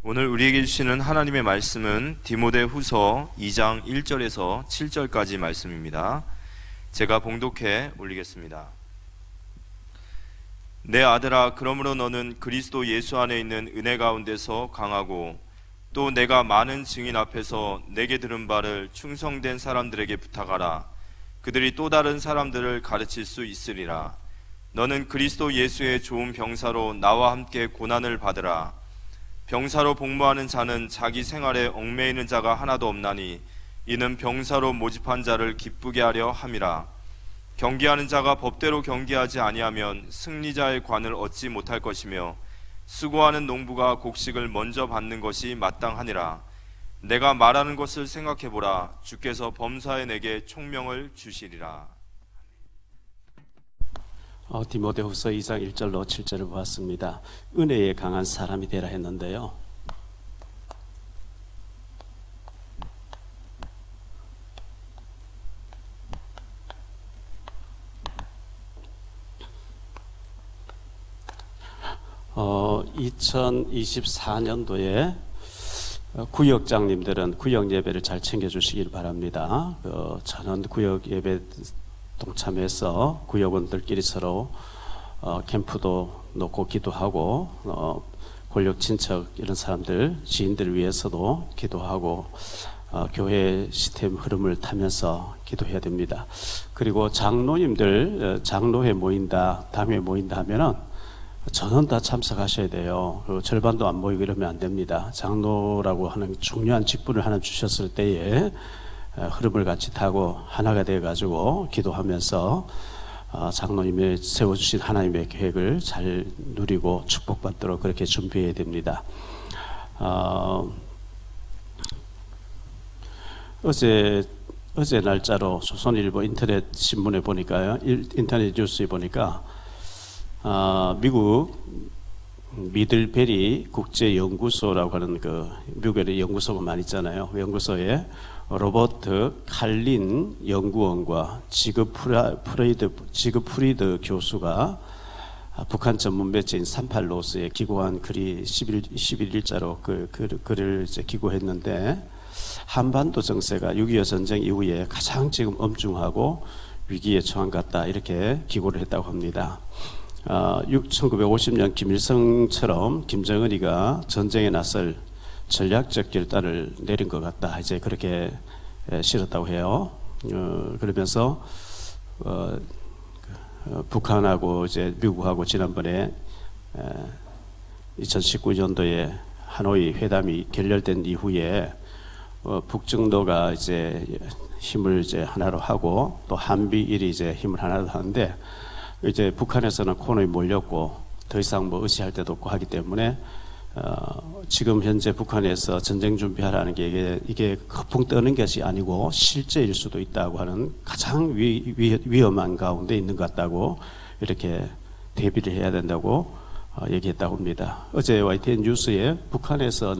오늘 우리에게 주시는 하나님의 말씀은 디모데후서 2장 1절에서 7절까지 말씀입니다. 제가 봉독해 올리겠습니다. 내 아들아, 그러므로 너는 그리스도 예수 안에 있는 은혜 가운데서 강하고 또 내가 많은 증인 앞에서 내게 들은 바를 충성된 사람들에게 부탁하라. 그들이 또 다른 사람들을 가르칠 수 있으리라. 너는 그리스도 예수의 좋은 병사로 나와 함께 고난을 받으라. 병사로 복무하는 자는 자기 생활에 얽매이는 자가 하나도 없나니 이는 병사로 모집한 자를 기쁘게 하려 함이라. 경기하는 자가 법대로 경기하지 아니하면 승리자의 관을 얻지 못할 것이며 수고하는 농부가 곡식을 먼저 받는 것이 마땅하니라. 내가 말하는 것을 생각해보라. 주께서 범사에 내게 총명을 주시리라. 디모데후서 2장 1절로 7절을 보았습니다. 은혜에 강한 사람이 되라 했는데요. 어, 2024년도에 구역장님들은 구역 예배를 잘 챙겨주시길 바랍니다. 저는 구역 예배 동참해서 구역원들끼리 서로 캠프도 놓고 기도하고 권력 친척 이런 사람들 지인들을 위해서도 기도하고 교회 시스템 흐름을 타면서 기도해야 됩니다. 그리고 장로님들 장로회 모인다, 담회 모인다 하면은 전원 다 참석하셔야 돼요. 절반도 안 모이고 이러면 안 됩니다. 장로라고 하는 중요한 직분을 하나 주셨을 때에 흐름을 같이 타고 하나가 되어가지고 기도하면서 장로님이 세워주신 하나님의 계획을 잘 누리고 축복받도록 그렇게 준비해야 됩니다. 어제 날짜로 조선일보 인터넷 신문에 보니까요, 인터넷 뉴스에 보니까 미국 미들베리 국제연구소라고 하는 미국에 연구소가 많이 있잖아요. 연구소에 로버트 칼린 연구원과 지그프리드 교수가 북한 전문 매체인 38로스에 기고한 글이 11일자로 글을 이제 기고했는데, 한반도 정세가 6.25 전쟁 이후에 가장 지금 엄중하고 위기에 처한 것 같다, 이렇게 기고를 했다고 합니다. 1950년 김일성처럼 김정은이가 전쟁에 나설 전략적 결단을 내린 것 같다, 이제 그렇게 실었다고 해요. 그러면서 북한하고 이제 미국하고 지난번에 2019년도에 하노이 회담이 결렬된 이후에 북중도가 이제 힘을 이제 하나로 하고 또 한미일이 이제 힘을 하나로 하는데, 이제 북한에서는 코너에 몰렸고 더 이상 뭐 의지할 데도 없고 하기 때문에 지금 현재 북한에서 전쟁 준비하라는 게 이게 거풍 떠는 것이 아니고 실제일 수도 있다고 하는 가장 위험한 가운데 있는 것 같다고 이렇게 대비를 해야 된다고 얘기했다고 합니다. 어제 YTN 뉴스에 북한에서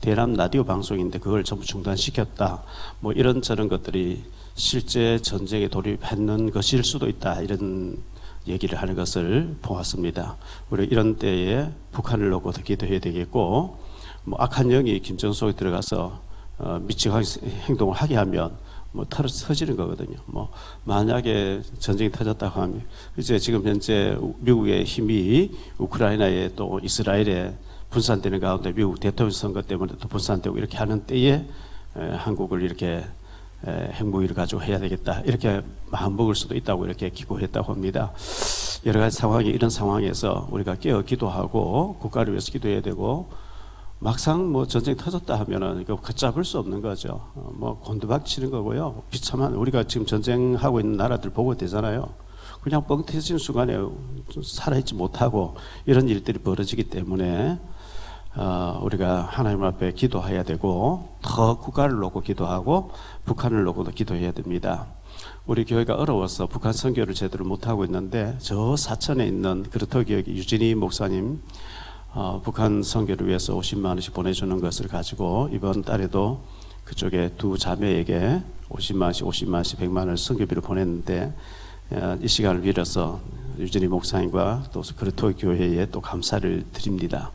대남 라디오 방송인데 그걸 전부 중단시켰다, 뭐 이런저런 것들이 실제 전쟁에 돌입하는 것일 수도 있다, 이런 얘기를 하는 것을 보았습니다. 우리 이런 때에 북한을 놓고 더 기도해야 되겠고, 뭐 악한 영이 김정숙에 들어가서 미치광이 행동을 하게 하면 뭐 터지는 거거든요. 뭐 만약에 전쟁이 터졌다고 하면 이제 지금 현재 미국의 힘이 우크라이나에 또 이스라엘에 분산되는 가운데 미국 대통령 선거 때문에 또 분산되고 이렇게 하는 때에 한국을 이렇게 핵무기를 가지고 해야 되겠다, 이렇게 마음먹을 수도 있다고 이렇게 기고했다고 합니다. 여러 가지 상황이, 이런 상황에서 우리가 깨어 기도하고 국가를 위해서 기도해야 되고, 막상 뭐 전쟁 터졌다 하면은 이거 걷잡을 수 없는 거죠. 뭐 곤두박치는 거고요. 비참한, 우리가 지금 전쟁하고 있는 나라들 보고 되잖아요. 그냥 뻥 터지는 순간에 살아있지 못하고 이런 일들이 벌어지기 때문에 우리가 하나님 앞에 기도해야 되고, 더 국가를 놓고 기도하고 북한을 놓고도 기도해야 됩니다. 우리 교회가 어려워서 북한 선교를 제대로 못하고 있는데, 저 사천에 있는 그르토 교회 유진희 목사님 북한 선교를 위해서 50만 원씩 보내주는 것을 가지고 이번 달에도 그쪽에 두 자매에게 50만 원씩 100만 원을 선교비로 보냈는데, 이 시간을 빌어서 유진희 목사님과 또 그르토 교회에 또 감사를 드립니다.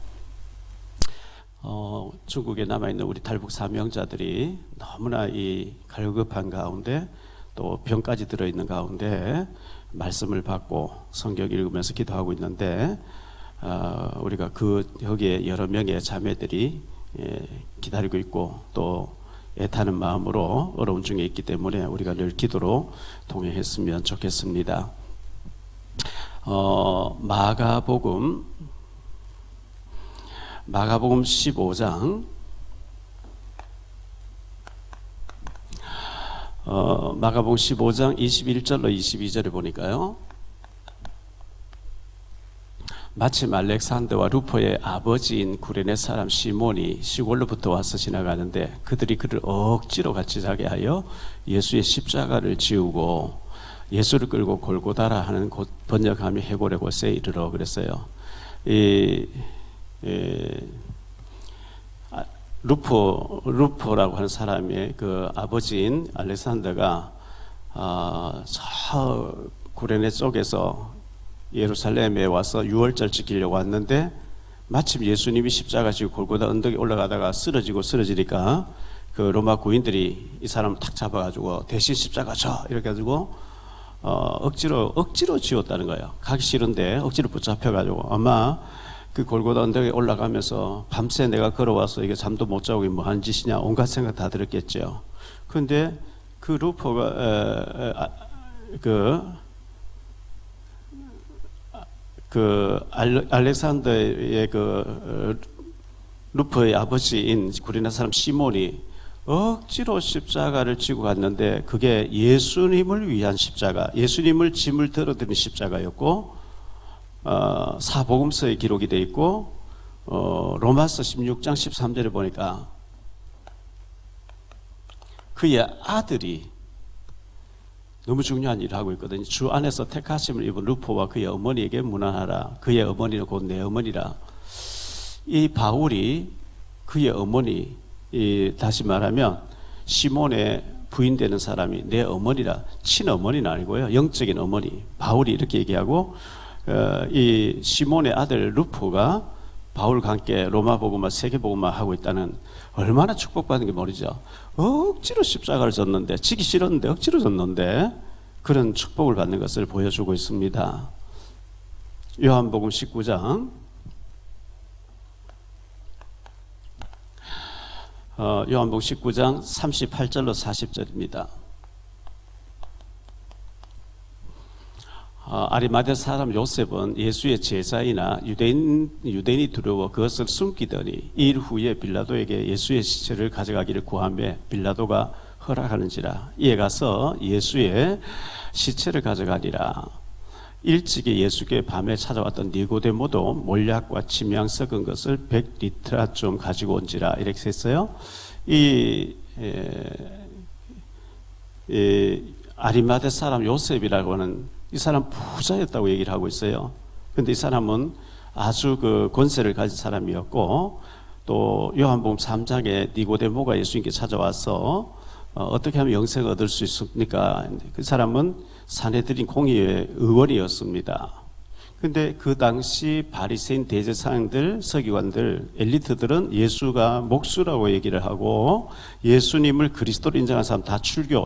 중국에 남아있는 우리 탈북 사명자들이 너무나 이 갈급한 가운데 또 병까지 들어있는 가운데 말씀을 받고 성경 읽으면서 기도하고 있는데 우리가 거기에 여러 명의 자매들이 기다리고 있고 또 애타는 마음으로 어려운 중에 있기 때문에 우리가 늘 기도로 동행했으면 좋겠습니다. 마가복음 15장 마가복음 15장 21절로 22절에 보니까요, 마침 알렉산더와 루포의 아버지인 구레네 사람 시몬이 시골로부터 와서 지나가는데 그들이 그를 억지로 같이 자게 하여 예수의 십자가를 지우고 예수를 끌고 골고다라 하는 곳, 번역하면 해골의 곳에 이르러 그랬어요. 루포라고 하는 사람의 그 아버지인 알렉산더가 저 구레네 쪽에서 예루살렘에 와서 유월절 지키려고 왔는데 마침 예수님이 십자가 지고 골고다 언덕에 올라가다가 쓰러지니까 그 로마 군인들이 이 사람을 탁 잡아가지고 대신 십자가 져 이렇게 해가지고 억지로 지웠다는 거예요. 가기 싫은데 억지로 붙잡혀가지고 아마 그 골고다 언덕에 올라가면서 밤새 내가 걸어와서 이게 잠도 못 자고 뭐 하는 짓이냐 온갖 생각 다 들었겠죠. 그런데 그 루포가 알렉산더의 루포의 아버지인 구레네 사람 시몬이 억지로 십자가를 지고 갔는데 그게 예수님을 위한 십자가, 예수님을 짐을 들어드린 십자가였고 사복음서에 기록이 되어 있고 로마서 16장 13절에 보니까 그의 아들이 너무 중요한 일을 하고 있거든요. 주 안에서 택하심을 입은 루포와 그의 어머니에게 문안하라. 그의 어머니는 곧 내 어머니라. 이 바울이 그의 어머니, 다시 말하면 시몬의 부인되는 사람이 내 어머니라. 친어머니는 아니고요, 영적인 어머니. 바울이 이렇게 얘기하고 이 시몬의 아들 루포가 바울과 함께 로마 복음화, 세계 복음화 하고 있다는, 얼마나 축복받은 게 모르죠. 억지로 십자가를 졌는데, 지기 싫었는데 억지로 졌는데 그런 축복을 받는 것을 보여주고 있습니다. 요한복음 19장 요한복음 19장 38절로 40절입니다. 아리마대 사람 요셉은 예수의 제자이나 유대인이 두려워 그것을 숨기더니 일 후에 빌라도에게 예수의 시체를 가져가기를 구하며 빌라도가 허락하는지라. 이에 가서 예수의 시체를 가져가니라. 일찍이 예수께 밤에 찾아왔던 니고데모도 몰약과 침향 섞은 것을 100리트라쯤 가지고 온지라. 이렇게 했어요. 아리마대 사람 요셉이라고 하는 이 사람 부자였다고 얘기를 하고 있어요. 그런데 이 사람은 아주 그 권세를 가진 사람이었고, 또 요한복음 3장에 니고데모가 예수님께 찾아와서 어떻게 하면 영생을 얻을 수 있습니까? 그 사람은 산헤드린 공의회 의원이었습니다. 근데 그 당시 바리새인 대제사장들, 서기관들, 엘리트들은 예수가 목수라고 얘기를 하고 예수님을 그리스도로 인정한 사람 다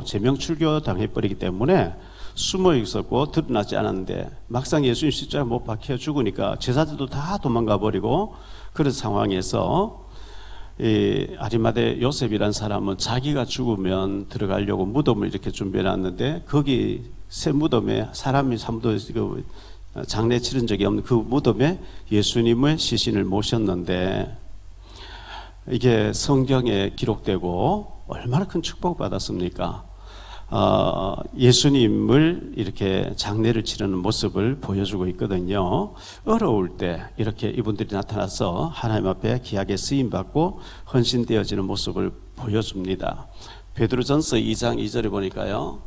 제명 출교 당해버리기 때문에 숨어 있었고 드러나지 않았는데, 막상 예수님 십자가 못 박혀 죽으니까 제사들도 다 도망가 버리고, 그런 상황에서 이 아리마대 요셉이라는 사람은 자기가 죽으면 들어가려고 무덤을 이렇게 준비해 놨는데, 거기 새 무덤에 사람이 삼도 장례 치른 적이 없는 그 무덤에 예수님의 시신을 모셨는데, 이게 성경에 기록되고 얼마나 큰 축복을 받았습니까? 예수님을 이렇게 장례를 치르는 모습을 보여주고 있거든요. 어려울 때 이렇게 이분들이 나타나서 하나님 앞에 귀하게 쓰임받고 헌신되어지는 모습을 보여줍니다. 베드로전서 2장 2절에 보니까요,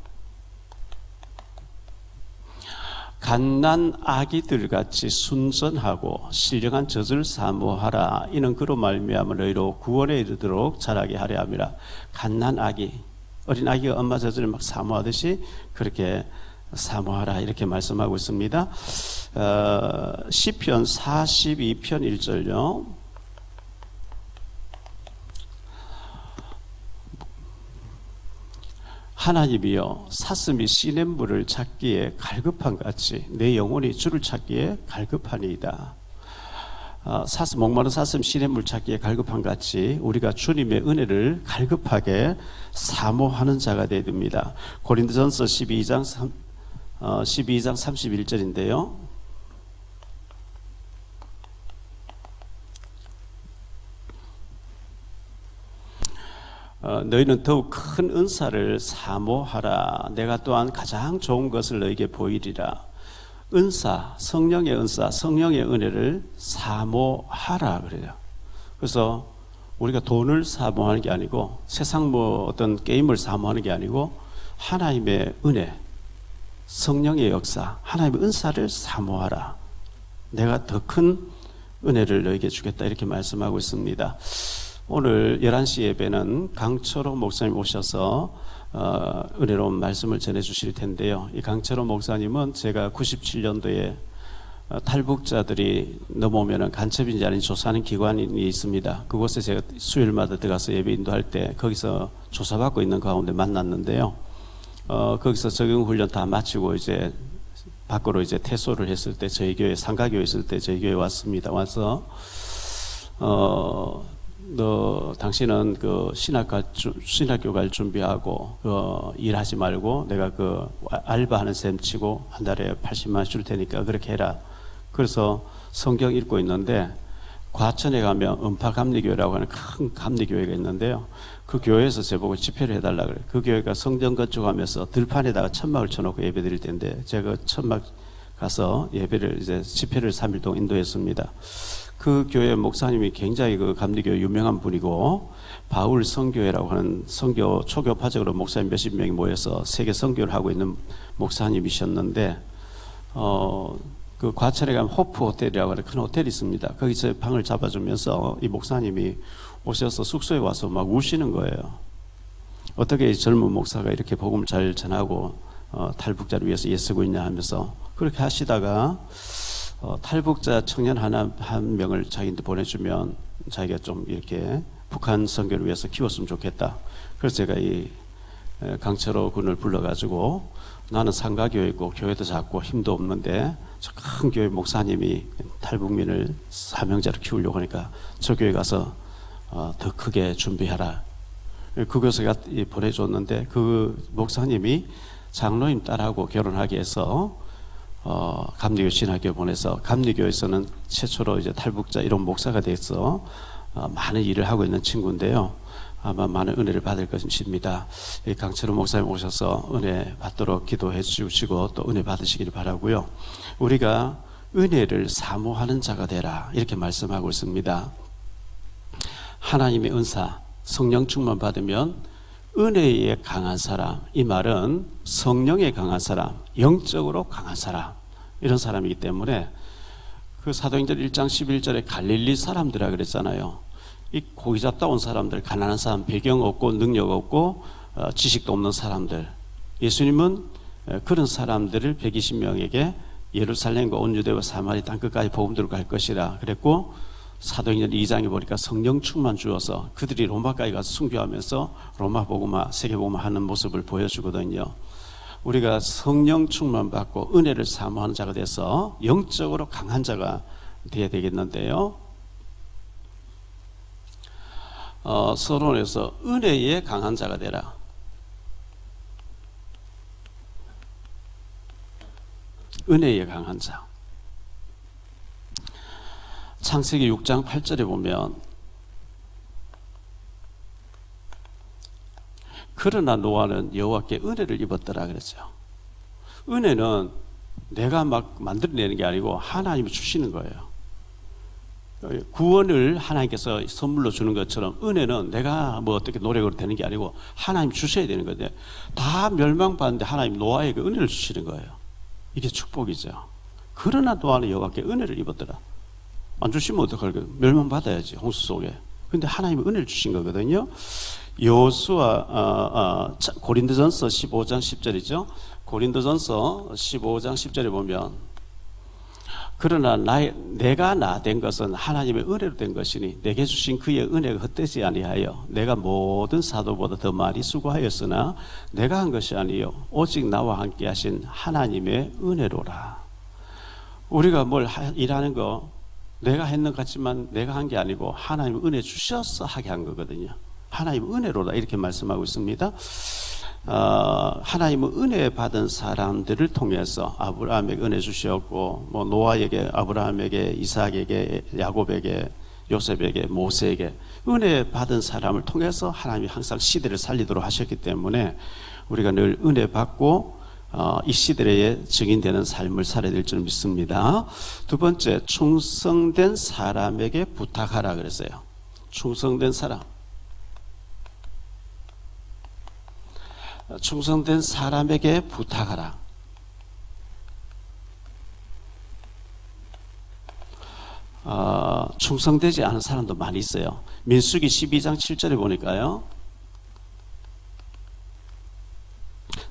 갓난 아기들 같이 순전하고 신령한 젖을 사모하라. 이는 그로 말미암아 너희로 구원에 이르도록 자라게 하려 함이라. 갓난 아기, 어린 아기가 엄마 젖을 막 사모하듯이 그렇게 사모하라, 이렇게 말씀하고 있습니다. 시편 42편 1절요. 하나님이여 사슴이 시냇물을 찾기에 갈급한 같이 내 영혼이 주를 찾기에 갈급하니이다. 목마른 사슴 시냇물 찾기에 갈급한 같이 우리가 주님의 은혜를 갈급하게 사모하는 자가 되어야 됩니다. 고린도전서 12장 31절인데요. 너희는 더욱 큰 은사를 사모하라. 내가 또한 가장 좋은 것을 너희에게 보이리라. 은사, 성령의 은사, 성령의 은혜를 사모하라 그래요. 그래서 우리가 돈을 사모하는 게 아니고 세상 어떤 게임을 사모하는 게 아니고 하나님의 은혜, 성령의 역사, 하나님의 은사를 사모하라. 내가 더 큰 은혜를 너희에게 주겠다 이렇게 말씀하고 있습니다. 오늘 11시 예배는 강철호 목사님 오셔서 은혜로운 말씀을 전해주실 텐데요. 이 강철호 목사님은 제가 97년도에 탈북자들이 넘어오면 간첩인지 아닌지 조사하는 기관이 있습니다. 그곳에 제가 수요일마다 들어가서 예배 인도할 때 거기서 조사받고 있는 가운데 만났는데요. 거기서 적응훈련 다 마치고 이제 밖으로 이제 퇴소를 했을 때 저희 교회 상가교회 있을 때 저희 교회 왔습니다. 와서 당신은 그 신학교 갈 준비하고 일하지 말고 내가 그 알바하는 셈 치고 한 달에 80만 원 줄 테니까 그렇게 해라. 그래서 성경 읽고 있는데 과천에 가면 은파감리교회라고 하는 큰 감리교회가 있는데요. 그 교회에서 저보고 집회를 해달라 그래요. 그 교회가 성전 건축하면서 들판에다가 천막을 쳐놓고 예배 드릴 텐데 제가 그 천막 가서 예배를 이제 집회를 3일 동안 인도했습니다. 그 교회 목사님이 굉장히 그 감리교회 유명한 분이고 바울 성교회라고 하는 성교 초교파적으로 목사님 몇십 명이 모여서 세계 선교를 하고 있는 목사님이셨는데 그 과천에 가면 호프 호텔이라고 하는 큰 호텔이 있습니다. 거기서 방을 잡아주면서 이 목사님이 오셔서 숙소에 와서 막 우시는 거예요. 어떻게 이 젊은 목사가 이렇게 복음을 잘 전하고 탈북자를 위해서 애쓰고 있냐 하면서 그렇게 하시다가 탈북자 청년 한 명을 자기한테 보내주면 자기가 좀 이렇게 북한 선교를 위해서 키웠으면 좋겠다. 그래서 제가 이 강철호 군을 불러가지고 나는 상가교회 있고 교회도 작고 힘도 없는데 저 큰 교회 목사님이 탈북민을 사명자로 키우려고 하니까 저 교회 가서 더 크게 준비하라. 그곳에 보내줬는데 그 목사님이 장로님 딸하고 결혼하게 해서 감리교 신학교 보내서 감리교에서는 최초로 이제 탈북자 이런 목사가 돼서 많은 일을 하고 있는 친구인데요. 아마 많은 은혜를 받을 것입니다. 강철호 목사님 오셔서 은혜 받도록 기도해 주시고 또 은혜 받으시길 바라고요. 우리가 은혜를 사모하는 자가 되라 이렇게 말씀하고 있습니다. 하나님의 은사, 성령 충만 받으면 은혜에 강한 사람, 이 말은 성령에 강한 사람, 영적으로 강한 사람, 이런 사람이기 때문에 그 사도행전 1장 11절에 갈릴리 사람들이라 그랬잖아요. 이 고기 잡다 온 사람들, 가난한 사람, 배경 없고 능력 없고 지식도 없는 사람들. 예수님은 그런 사람들을 120명에게 예루살렘과 온 유대와 사마리 땅끝까지 복음 들고 갈 것이라 그랬고 사도행전 2장에 보니까 성령 충만 주어서 그들이 로마까지 가서 순교하면서 로마 복음화, 세계 복음화 하는 모습을 보여주거든요. 우리가 성령 충만 받고 은혜를 사모하는 자가 돼서 영적으로 강한 자가 되어야 되겠는데요. 서론에서 은혜에 강한 자가 되라. 은혜에 강한 자. 창세기 6장 8절에 보면 그러나 노아는 여호와께 은혜를 입었더라 그랬죠. 은혜는 내가 막 만들어내는 게 아니고 하나님이 주시는 거예요. 구원을 하나님께서 선물로 주는 것처럼 은혜는 내가 뭐 어떻게 노력으로 되는 게 아니고 하나님 주셔야 되는 건데 다 멸망받는데 하나님 노아에게 은혜를 주시는 거예요. 이게 축복이죠. 그러나 노아는 여호와께 은혜를 입었더라. 안 주시면 어떡할까요? 멸망받아야지 홍수 속에. 근데 하나님이 은혜를 주신 거거든요. 여호수아 고린도전서 15장 10절이죠. 고린도전서 15장 10절에 보면 그러나 내가 나 된 것은 하나님의 은혜로 된 것이니 내게 주신 그의 은혜가 헛되지 아니하여 내가 모든 사도보다 더 많이 수고하였으나 내가 한 것이 아니요 오직 나와 함께 하신 하나님의 은혜로라. 우리가 뭘 일하는 거 내가 했는 것 같지만 내가 한 게 아니고 하나님 은혜 주셔서 하게 한 거거든요. 하나님 은혜로다 이렇게 말씀하고 있습니다. 하나님은 은혜 받은 사람들을 통해서 아브라함에게 은혜 주셨고, 뭐 노아에게, 아브라함에게, 이삭에게, 야곱에게, 요셉에게, 모세에게 은혜 받은 사람을 통해서 하나님이 항상 시대를 살리도록 하셨기 때문에 우리가 늘 은혜 받고 이 시대에 증인되는 삶을 살아야 될 줄 믿습니다. 두 번째, 충성된 사람에게 부탁하라 그랬어요. 충성된 사람. 충성된 사람에게 부탁하라. 충성되지 않은 사람도 많이 있어요. 민수기 12장 7절에 보니까요,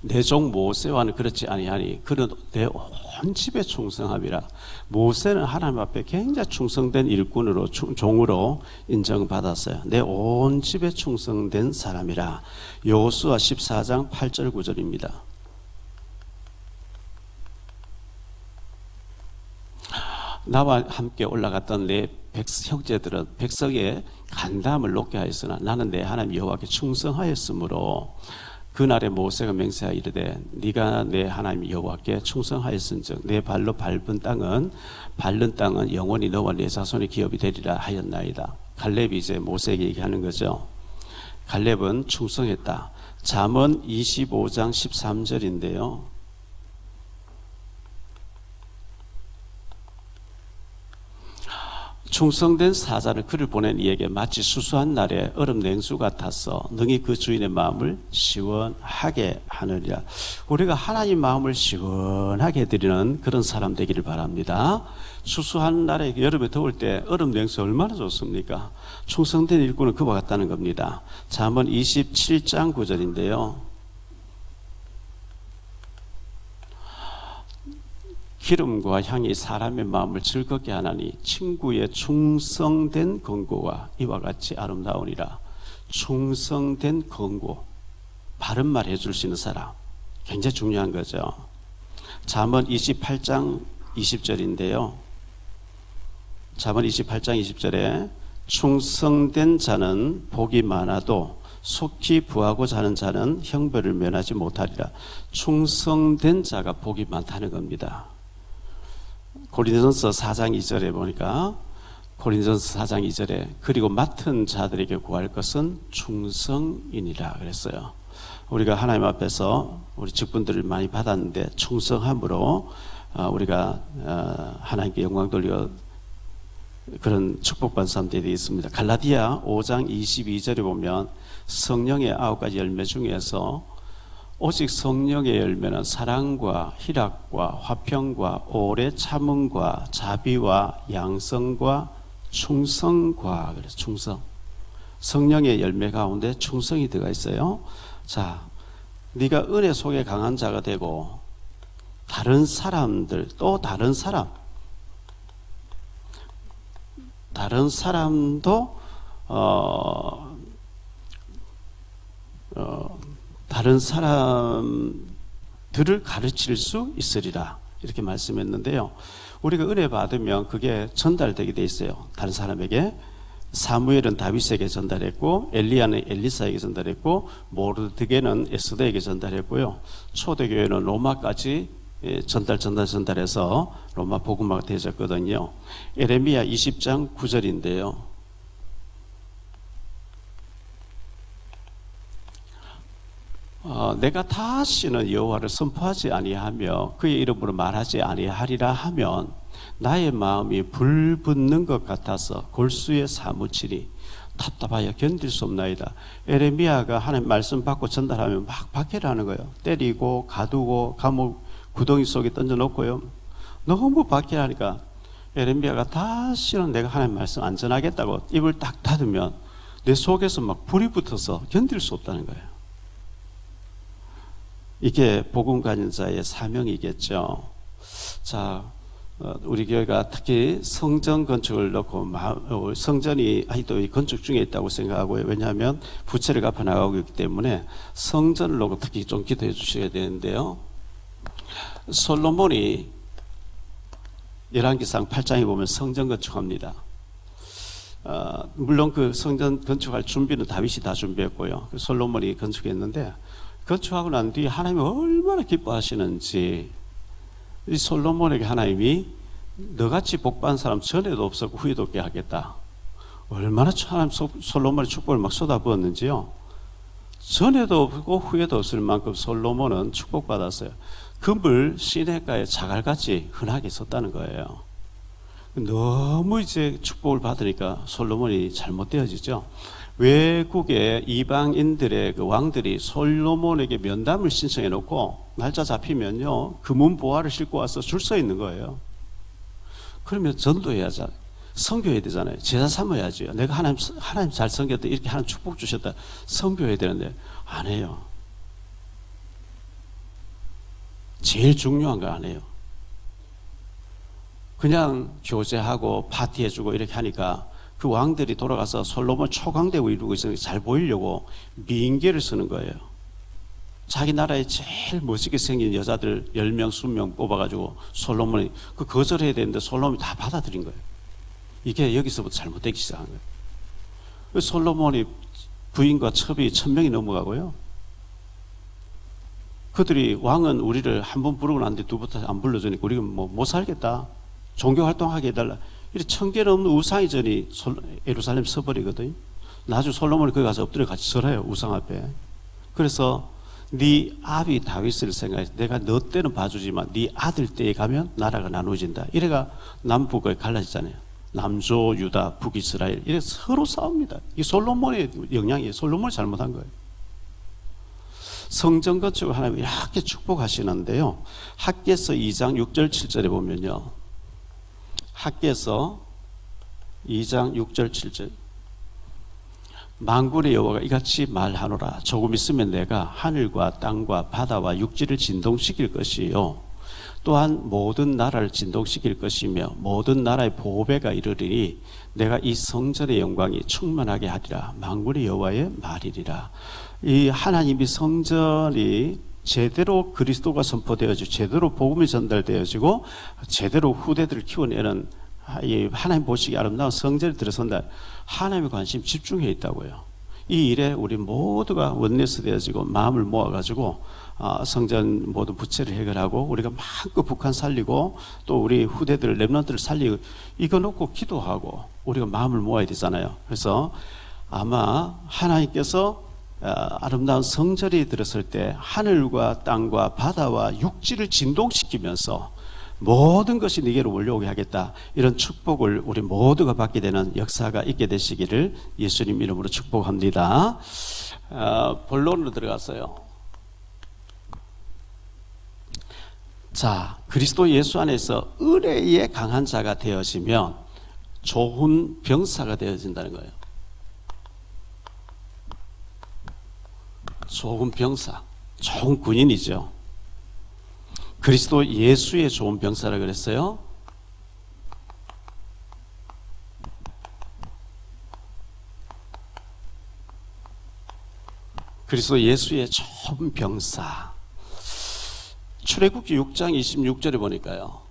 내 종 모세와는 그렇지 아니하니 그는 내 온 집에 충성함이라. 모세는 하나님 앞에 굉장히 충성된 일꾼으로 종으로 인정받았어요. 내 온 집에 충성된 사람이라. 여호수아 14장 8절 9절입니다. 나와 함께 올라갔던 내 형제들은 백성의 간담을 높게 하였으나 나는 내 하나님 여호와께 충성하였으므로 그날에 모세가 맹세하여 이르되 네가 내 하나님 여호와께 충성하였은즉 내 발로 밟은 땅은 영원히 너와 내 자손의 기업이 되리라 하였나이다. 갈렙이 이제 모세에게 얘기하는 거죠. 갈렙은 충성했다. 잠언 25장 13절인데요. 충성된 사자를 그를 보낸 이에게 마치 수수한 날에 얼음 냉수 같아서 능히 그 주인의 마음을 시원하게 하느니라. 우리가 하나님 마음을 시원하게 해드리는 그런 사람 되기를 바랍니다. 수수한 날에 여름에 더울 때 얼음 냉수 얼마나 좋습니까? 충성된 일꾼은 그와 같다는 겁니다. 잠언 27장 9절인데요. 기름과 향이 사람의 마음을 즐겁게 하나니 친구의 충성된 권고와 이와 같이 아름다우니라. 충성된 권고, 바른 말 해줄 수 있는 사람, 굉장히 중요한 거죠. 잠언 28장 20절인데요. 잠언 28장 20절에 충성된 자는 복이 많아도 속히 부하고자 하는 자는 형벌을 면하지 못하리라. 충성된 자가 복이 많다는 겁니다. 고린도전서 4장 2절에 보니까 고린도전서 4장 2절에 그리고 맡은 자들에게 구할 것은 충성이니라 그랬어요. 우리가 하나님 앞에서 우리 직분들을 많이 받았는데 충성함으로 우리가 하나님께 영광 돌려 그런 축복받은 사람들이 있습니다. 갈라디아 5장 22절에 보면 성령의 9가지 열매 중에서 오직 성령의 열매는 사랑과 희락과 화평과 오래 참음과 자비와 양성과 충성과 그래서 충성. 성령의 열매 가운데 충성이 들어가 있어요. 자, 네가 은혜 속에 강한 자가 되고 다른 사람들 또 다른 사람도 다른 사람들을 가르칠 수 있으리라 이렇게 말씀했는데요. 우리가 은혜 받으면 그게 전달되게 돼 있어요. 다른 사람에게. 사무엘은 다윗에게 전달했고 엘리야는 엘리사에게 전달했고 모르드게는 에스더에게 전달했고요. 초대교회는 로마까지 전달해서 로마 복음화가 되어졌거든요. 에레미야 20장 9절인데요. 내가 다시는 여호와를 선포하지 아니하며 그의 이름으로 말하지 아니하리라 하면 나의 마음이 불붙는 것 같아서 골수에 사무치니 답답하여 견딜 수 없나이다. 에레미야가 하나님 말씀 받고 전달하면 막 박해를 하는 거예요. 때리고 가두고 감옥 구덩이 속에 던져놓고요. 너무 박해하니까 에레미야가 다시는 내가 하나님 말씀 안 전하겠다고 입을 딱 닫으면 내 속에서 막 불이 붙어서 견딜 수 없다는 거예요. 이게 복음 가진 자의 사명이겠죠. 자, 우리 교회가 특히 성전 건축을 놓고 성전이 아직도 이 건축 중에 있다고 생각하고요. 왜냐하면 부채를 갚아 나가고 있기 때문에 성전을 놓고 특히 좀 기도해 주셔야 되는데요. 솔로몬이 열왕기상 8장에 보면 성전 건축합니다. 물론 그 성전 건축할 준비는 다윗이 다 준비했고요. 솔로몬이 건축했는데 건축하고 난 뒤에 하나님이 얼마나 기뻐하시는지, 이 솔로몬에게 하나님이 너같이 복받은 사람 전에도 없었고 후에도 없게 하겠다. 얼마나 하나님 솔로몬의 축복을 막 쏟아부었는지요. 전에도 없고 후에도 없을 만큼 솔로몬은 축복받았어요. 금을 시냇가에 자갈같이 흔하게 썼다는 거예요. 너무 이제 축복을 받으니까 솔로몬이 잘못되어지죠. 외국의 이방인들의 그 왕들이 솔로몬에게 면담을 신청해 놓고 날짜 잡히면요 금은 보화를 싣고 와서 줄 서 있는 거예요. 그러면 전도해야죠. 선교해야 되잖아요. 제사 삼아야죠. 내가 하나님 잘 섬겼다, 이렇게 하나님 축복 주셨다, 선교해야 되는데 안 해요. 제일 중요한 거 안 해요. 그냥 교제하고 파티해주고 이렇게 하니까 그 왕들이 돌아가서 솔로몬 초강대고 이루고 있으니까 잘 보이려고 미인계를 쓰는 거예요. 자기 나라에 제일 멋지게 생긴 여자들 10명, 20명 뽑아가지고 솔로몬이 그 거절해야 되는데 솔로몬이 다 받아들인 거예요. 이게 여기서부터 잘못되기 시작한 거예요. 솔로몬이 부인과 첩이 1000명이 넘어가고요. 그들이 왕은 우리를 한 번 부르고 난 뒤 두 번 안 불러주니까 우리가 못 살겠다, 종교활동하게 해달라, 이렇게 1000개 넘는 우상이전이 예루살렘 서버리거든요. 나중에 솔로몬이 거기 가서 엎드려 같이 절해요, 우상 앞에. 그래서 네 아비 다윗을 생각해서 내가 너 때는 봐주지만 네 아들 때에 가면 나라가 나누어진다. 이래가 남북에 갈라지잖아요. 남조 유다 북이스라엘, 이래 서로 싸웁니다. 이 솔로몬의 영향이에요. 솔로몬이 잘못한 거예요. 성전 건축을 하나님이 이렇게 축복하시는데요. 학개서 2장 6절 7절에 보면요, 학개서 2장 6절 7절, 만군의 여호와가 이같이 말하노라. 조금 있으면 내가 하늘과 땅과 바다와 육지를 진동시킬 것이요, 또한 모든 나라를 진동시킬 것이며 모든 나라의 보배가 이르리니 내가 이 성전의 영광이 충만하게 하리라. 만군의 여호와의 말이리라. 이 하나님이 성전이 제대로 그리스도가 선포되어지고 제대로 복음이 전달되어지고 제대로 후대들을 키워내는 이 하나님 보시기 아름다운 성전에 들어선다. 하나님의 관심 집중해 있다고요. 이 일에 우리 모두가 원내스 되어지고 마음을 모아가지고 성전 모든 부채를 해결하고 우리가 마음껏 북한 살리고 또 우리 후대들 렘넌트를 살리고 이거 놓고 기도하고 우리가 마음을 모아야 되잖아요. 그래서 아마 하나님께서 아름다운 성전이 들었을 때 하늘과 땅과 바다와 육지를 진동시키면서 모든 것이 네게로 몰려오게 하겠다, 이런 축복을 우리 모두가 받게 되는 역사가 있게 되시기를 예수님 이름으로 축복합니다. 본론으로 들어갔어요. 자, 그리스도 예수 안에서 의뢰의 강한 자가 되어지면 좋은 병사가 되어진다는 거예요. 좋은 병사, 좋은 군인이죠. 그리스도 예수의 좋은 병사라 그랬어요. 그리스도 예수의 좋은 병사. 출애굽기 6장 26절에 보니까요,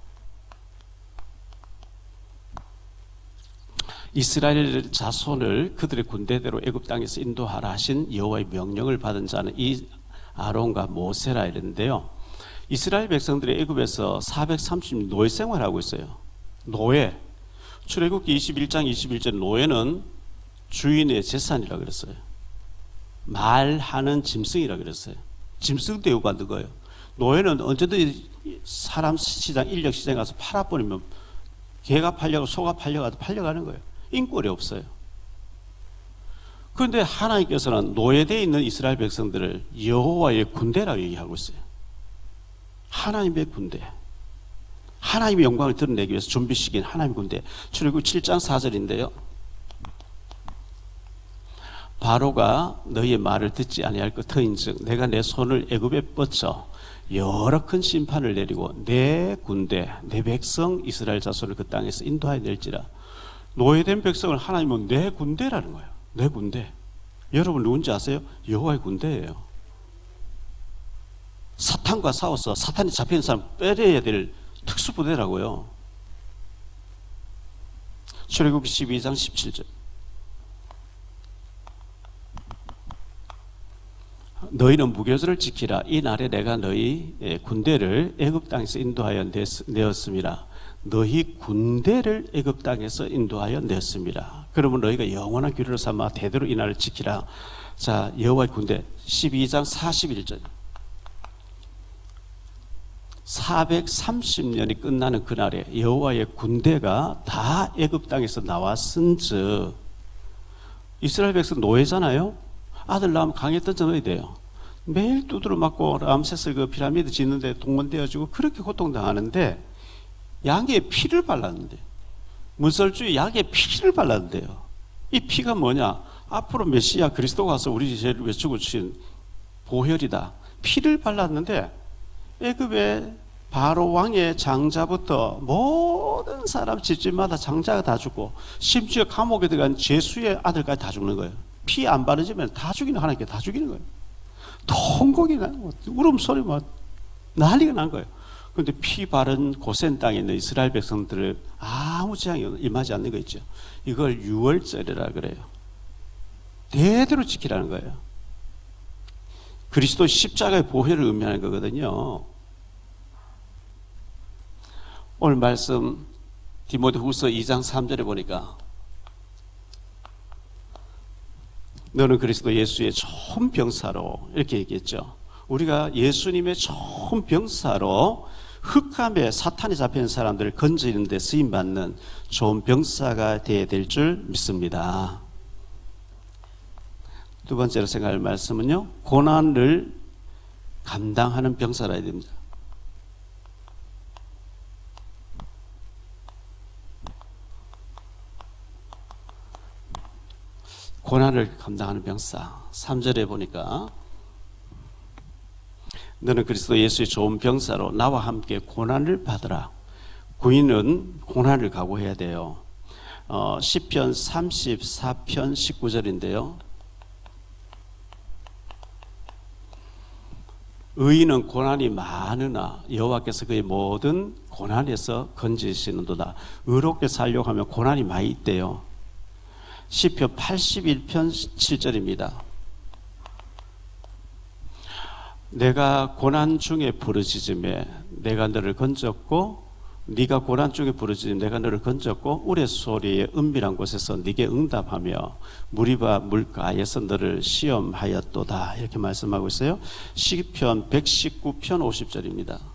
이스라엘 자손을 그들의 군대대로 애굽 땅에서 인도하라 하신 여호와의 명령을 받은 자는 이 아론과 모세라 이랬는데요. 이스라엘 백성들이 애굽에서 430년 노예 생활하고 있어요. 노예. 출애굽기 21장 21절 노예는 주인의 재산이라고 그랬어요. 말하는 짐승이라고 그랬어요. 짐승 대우가 누구예요? 노예는 언제든지 사람 시장, 인력 시장 가서 팔아버리면 개가 팔려고 소가 팔려가도 팔려가는 거예요. 인권이 없어요. 그런데 하나님께서는 노예되어 있는 이스라엘 백성들을 여호와의 군대라고 얘기하고 있어요. 하나님의 군대, 하나님의 영광을 드러내기 위해서 준비시킨 하나님의 군대. 출애굽 7장 4절인데요. 바로가 너희의 말을 듣지 아니할 것 터인즉 내가 내 손을 애굽에 뻗쳐 여러 큰 심판을 내리고 내 군대, 내 백성 이스라엘 자손을 그 땅에서 인도하여 낼지라. 노예된 백성을 하나님은 내 군대라는 거예요. 내 군대. 여러분 누군지 아세요? 여호와의 군대예요. 사탄과 싸워서 사탄이 잡히는 사람 빼내야 될 특수부대라고요. 출애굽기 12장 17절. 너희는 무교절을 지키라. 이 날에 내가 너희 군대를 애굽 땅에서 인도하여 내었습니다. 너희 군대를 애굽 땅에서 인도하여 내었습니다. 그러면 너희가 영원한 규례로 삼아 대대로 이 날을 지키라. 자, 여호와의 군대 12장 41절. 430년이 끝나는 그날에 여호와의 군대가 다 애굽 땅에서 나왔은즉, 이스라엘 백성 노예잖아요. 아들 낳으면 강에 던져넣어야 돼요. 매일 두드러 맞고 람세스 그 피라미드 짓는데 동원되어지고 그렇게 고통당하는데 양의 피를 발랐는데, 문설주의 양의 피를 발랐는데요. 이 피가 뭐냐? 앞으로 메시아 그리스도가 와서 우리 죄를 외치고 주신 보혈이다. 피를 발랐는데 애굽의 바로 왕의 장자부터 모든 사람 집집마다 장자가 다 죽고, 심지어 감옥에 들어간 제수의 아들까지 다 죽는 거예요. 피 안 바르지면 다 죽이는, 하나님께 다 죽이는 거예요. 통곡이 나고 울음소리 막 난리가 난 거예요. 그런데 피 바른 고센 땅에 있는 이스라엘 백성들을 아무 재앙이 임하지 않는 거 있죠. 이걸 유월절이라 그래요. 대대로 지키라는 거예요. 그리스도 십자가의 보혈을 의미하는 거거든요. 오늘 말씀 디모데후서 2장 3절에 보니까 너는 그리스도 예수의 좋은 병사로, 이렇게 얘기했죠. 우리가 예수님의 좋은 병사로 흑암에 사탄이 잡힌 사람들을 건지는 데 쓰임받는 좋은 병사가 되어야 될 줄 믿습니다. 두 번째로 생각할 말씀은요, 고난을 감당하는 병사라 해야 됩니다. 고난을 감당하는 병사. 3절에 보니까 너는 그리스도 예수의 좋은 병사로 나와 함께 고난을 받으라. 구인은 고난을 각오해야 돼요. 시편 34편 19절인데요. 의인은 고난이 많으나 여호와께서 그의 모든 고난에서 건지시는도다. 의롭게 살려고 하면 고난이 많이 있대요. 시편 81편 7절입니다. 내가 고난 중에 부르짖음에 내가 너를 건졌고, 네가 고난 중에 부르짖음에 내가 너를 건졌고, 우레소리의 은밀한 곳에서 네게 응답하며 무리바 물가에서 너를 시험하였도다. 이렇게 말씀하고 있어요. 시편 119편 50절입니다.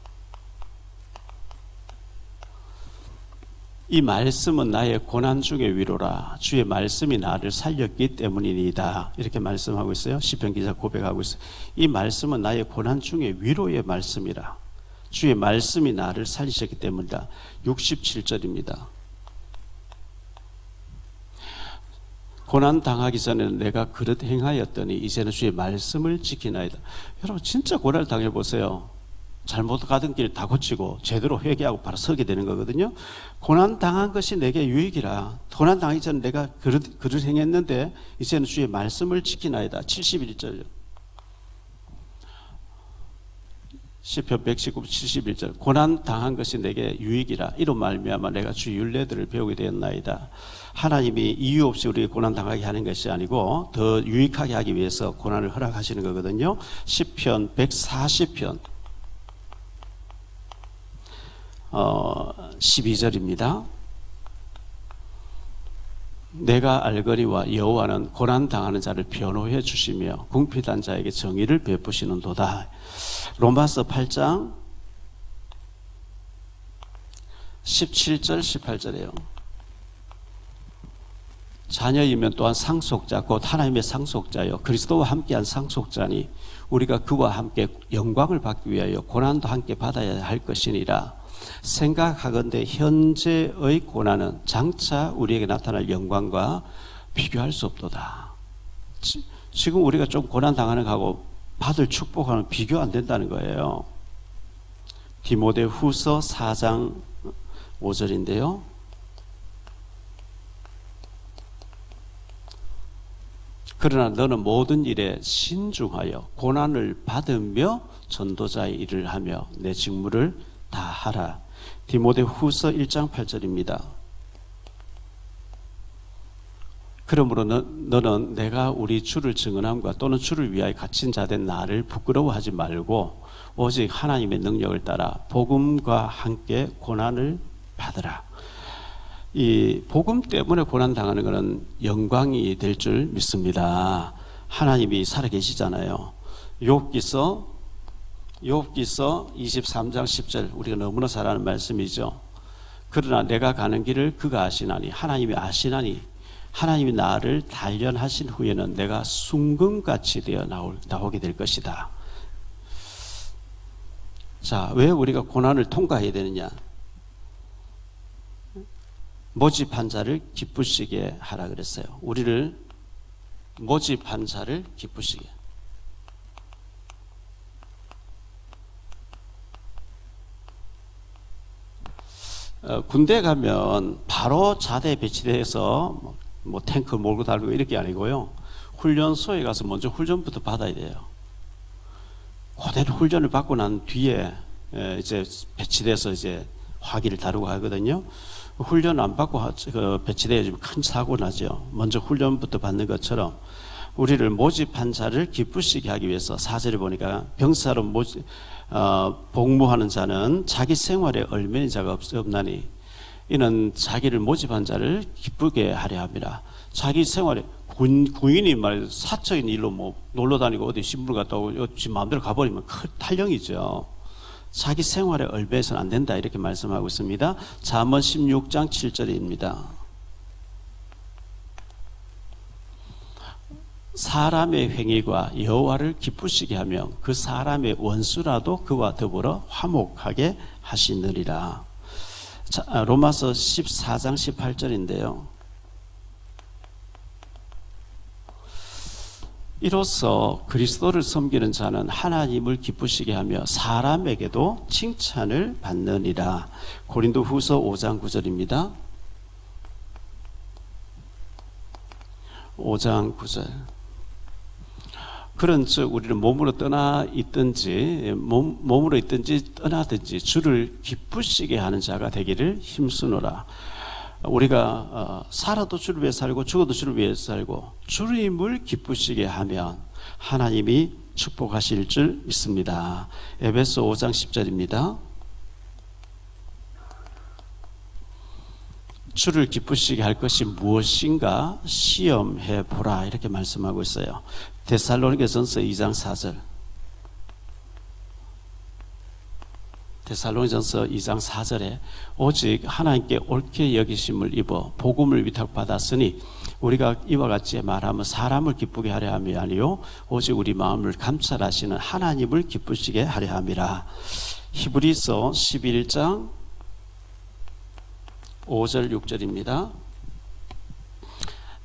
이 말씀은 나의 고난 중의 위로라. 주의 말씀이 나를 살렸기 때문이니다. 이렇게 말씀하고 있어요. 시편 기자 고백하고 있어요. 이 말씀은 나의 고난 중의 위로의 말씀이라. 주의 말씀이 나를 살리셨기 때문이다. 67절입니다. 고난 당하기 전에는 내가 그릇 행하였더니 이제는 주의 말씀을 지키나이다. 여러분 진짜 고난을 당해보세요. 잘못 가던 길 다 고치고 제대로 회개하고 바로 서게 되는 거거든요. 고난 당한 것이 내게 유익이라. 고난 당하기 전에 내가 그릇 행했는데 이제는 주의 말씀을 지키나이다. 71절요. 시편 119편 71절. 고난 당한 것이 내게 유익이라. 이로 말미암아 내가 주의 율례들을 배우게 되었나이다. 하나님이 이유 없이 우리에게 고난 당하게 하는 것이 아니고 더 유익하게 하기 위해서 고난을 허락하시는 거거든요. 시편 140편 12절입니다. 내가 알거니와 여호와는 고난 당하는 자를 변호해 주시며 궁핍한 자에게 정의를 베푸시는도다. 로마서 8장 17절 18절이에요. 자녀이면 또한 상속자 곧 하나님의 상속자요 그리스도와 함께한 상속자니 우리가 그와 함께 영광을 받기 위하여 고난도 함께 받아야 할 것이니라. 생각하건대 현재의 고난은 장차 우리에게 나타날 영광과 비교할 수 없도다. 지금 우리가 좀 고난 당하는 거하고 받을 축복하는 비교 안 된다는 거예요. 디모데후서 4장 5절인데요. 그러나 너는 모든 일에 신중하여 고난을 받으며 전도자의 일을 하며 내 직무를 다하라. 디모데후서 1장 8절입니다. 그러므로 너는 내가 우리 주를 증언함과 또는 주를 위하여 갇힌 자된 나를 부끄러워하지 말고 오직 하나님의 능력을 따라 복음과 함께 고난을 받으라. 이 복음 때문에 고난 당하는 것은 영광이 될 줄 믿습니다. 하나님이 살아계시잖아요. 욥기서 23장 10절, 우리가 너무나 잘 아는 말씀이죠. 그러나 내가 가는 길을 그가 아시나니, 하나님이 아시나니, 하나님이 나를 단련하신 후에는 내가 순금같이 되어 나오게 될 것이다. 자, 왜 우리가 고난을 통과해야 되느냐? 모집한 자를 기쁘시게 하라 그랬어요. 우리를 모집한 자를 기쁘시게. 군대 가면 바로 자대에 배치돼서 뭐 탱크 몰고 달리고 이렇게 아니고요. 훈련소에 가서 먼저 훈련부터 받아야 돼요. 그대로 훈련을 받고 난 뒤에 이제 배치돼서 이제 화기를 다루고 하거든요. 훈련 안 받고 배치돼야 큰 사고 나죠. 먼저 훈련부터 받는 것처럼 우리를 모집한 자를 기쁘시게 하기 위해서 4절에 보니까 병사로 복무하는 자는 자기 생활에 얼매인 자가 없나니 이는 자기를 모집한 자를 기쁘게 하려 합니다. 자기 생활에 군인이 말 사적인 일로 뭐 놀러 다니고 어디 신문 갔다 오고 지 마음대로 가버리면 큰 탈령이죠. 자기 생활에 얼매해서는 안 된다 이렇게 말씀하고 있습니다. 잠언 16장 7절입니다. 사람의 행위가 여호와를 기쁘시게 하며 그 사람의 원수라도 그와 더불어 화목하게 하시느니라. 자, 로마서 14장 18절인데요. 이로써 그리스도를 섬기는 자는 하나님을 기쁘시게 하며 사람에게도 칭찬을 받느니라. 고린도후서 5장 9절입니다. 5장 9절. 그런즉 우리는 몸으로 있든지 떠나든지 주를 기쁘시게 하는 자가 되기를 힘쓰노라. 우리가 살아도 주를 위해 살고 죽어도 주를 위해 살고 주님을 기쁘시게 하면 하나님이 축복하실 줄 믿습니다. 에베소 5장 10절입니다. 주를 기쁘시게 할 것이 무엇인가 시험해 보라 이렇게 말씀하고 있어요. 데살로니가전서 2장 4절. 데살로니가전서 2장 4절에 오직 하나님께 옳게 여기심을 입어 복음을 위탁받았으니 우리가 이와 같이 말하면 사람을 기쁘게 하려 함이 아니요 오직 우리 마음을 감찰하시는 하나님을 기쁘시게 하려 함이라. 히브리서 11장 5절 6절입니다.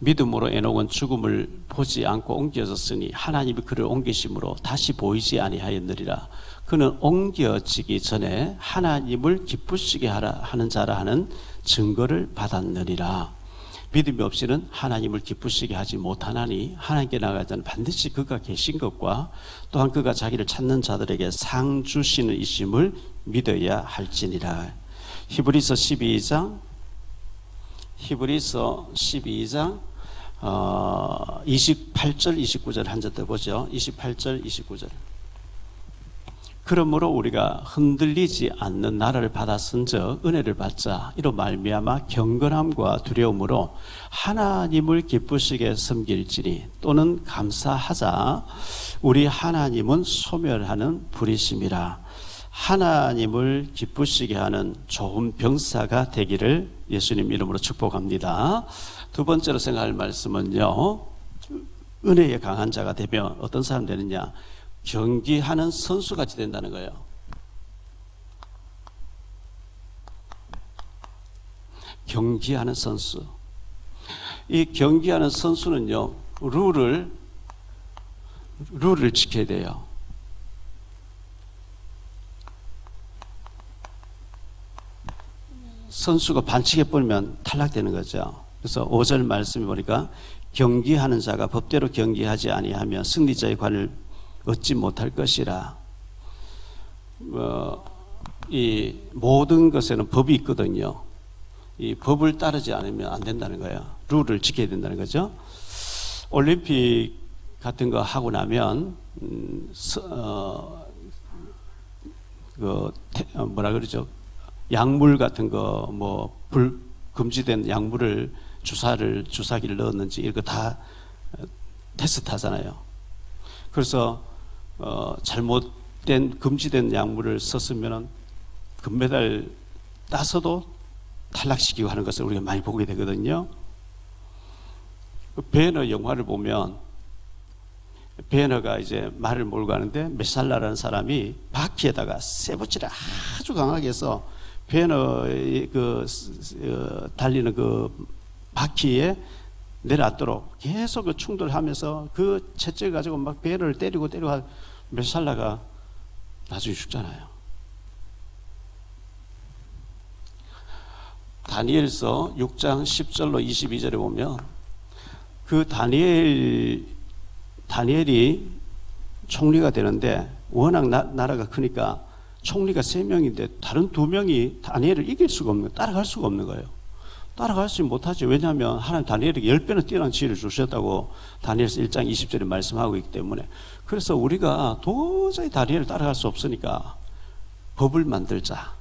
믿음으로 에녹은 죽음을 보지 않고 옮겨졌으니 하나님이 그를 옮기심으로 다시 보이지 아니하였느니라. 그는 옮겨지기 전에 하나님을 기쁘시게 하는 자라 하는 증거를 받았느니라. 믿음이 없이는 하나님을 기쁘시게 하지 못하나니 하나님께 나아갈 자는 반드시 그가 계신 것과 또한 그가 자기를 찾는 자들에게 상 주시는 이심을 믿어야 할지니라. 히브리서 12장 28절 29절 한 절 더 보죠. 28절 29절. 그러므로 우리가 흔들리지 않는 나라를 받았은즉 은혜를 받자. 이로 말미암아 경건함과 두려움으로 하나님을 기쁘시게 섬길지니 또는 감사하자. 우리 하나님은 소멸하는 불이심이라. 하나님을 기쁘시게 하는 좋은 병사가 되기를 예수님 이름으로 축복합니다. 두 번째로 생각할 말씀은요, 은혜에 강한 자가 되면 어떤 사람 되느냐? 경기하는 선수같이 된다는 거예요. 경기하는 선수. 이 경기하는 선수는요, 룰을 지켜야 돼요. 선수가 반칙해 버리면 탈락되는 거죠. 그래서 5절 말씀해 보니까 경기하는 자가 법대로 경기하지 아니하면 승리자의 관을 얻지 못할 것이라. 이 모든 것에는 법이 있거든요. 이 법을 따르지 않으면 안 된다는 거예요. 룰을 지켜야 된다는 거죠. 올림픽 같은 거 하고 나면 뭐라 그러죠? 약물 같은 거 뭐 금지된 약물을 주사기를 넣었는지 이거 다 테스트 하잖아요. 그래서 잘못된 금지된 약물을 썼으면 금메달 따서도 탈락시키고 하는 것을 우리가 많이 보게 되거든요. 베너 영화를 보면 베너가 이제 말을 몰고 가는데 메살라라는 사람이 바퀴에다가 쇠붙이를 아주 강하게 해서 베너의 달리는 그 바퀴에 내려앉도록 계속 그 충돌하면서 그 채찍을 가지고 막 베너를 때리고 메살라가 나중에 죽잖아요. 다니엘서 6장 10절로 22절에 보면 그 다니엘이 총리가 되는데 워낙 나라가 크니까 총리가 3명인데 다른 2명이 다니엘을 이길 수가 없는 거예요. 따라갈 수가 없는 거예요. 따라가지 못하지. 왜냐하면 하나님 다니엘에게 10배는 뛰어난 지혜를 주셨다고 다니엘서 1장 20절에 말씀하고 있기 때문에. 그래서 우리가 도저히 다니엘을 따라갈 수 없으니까 법을 만들자.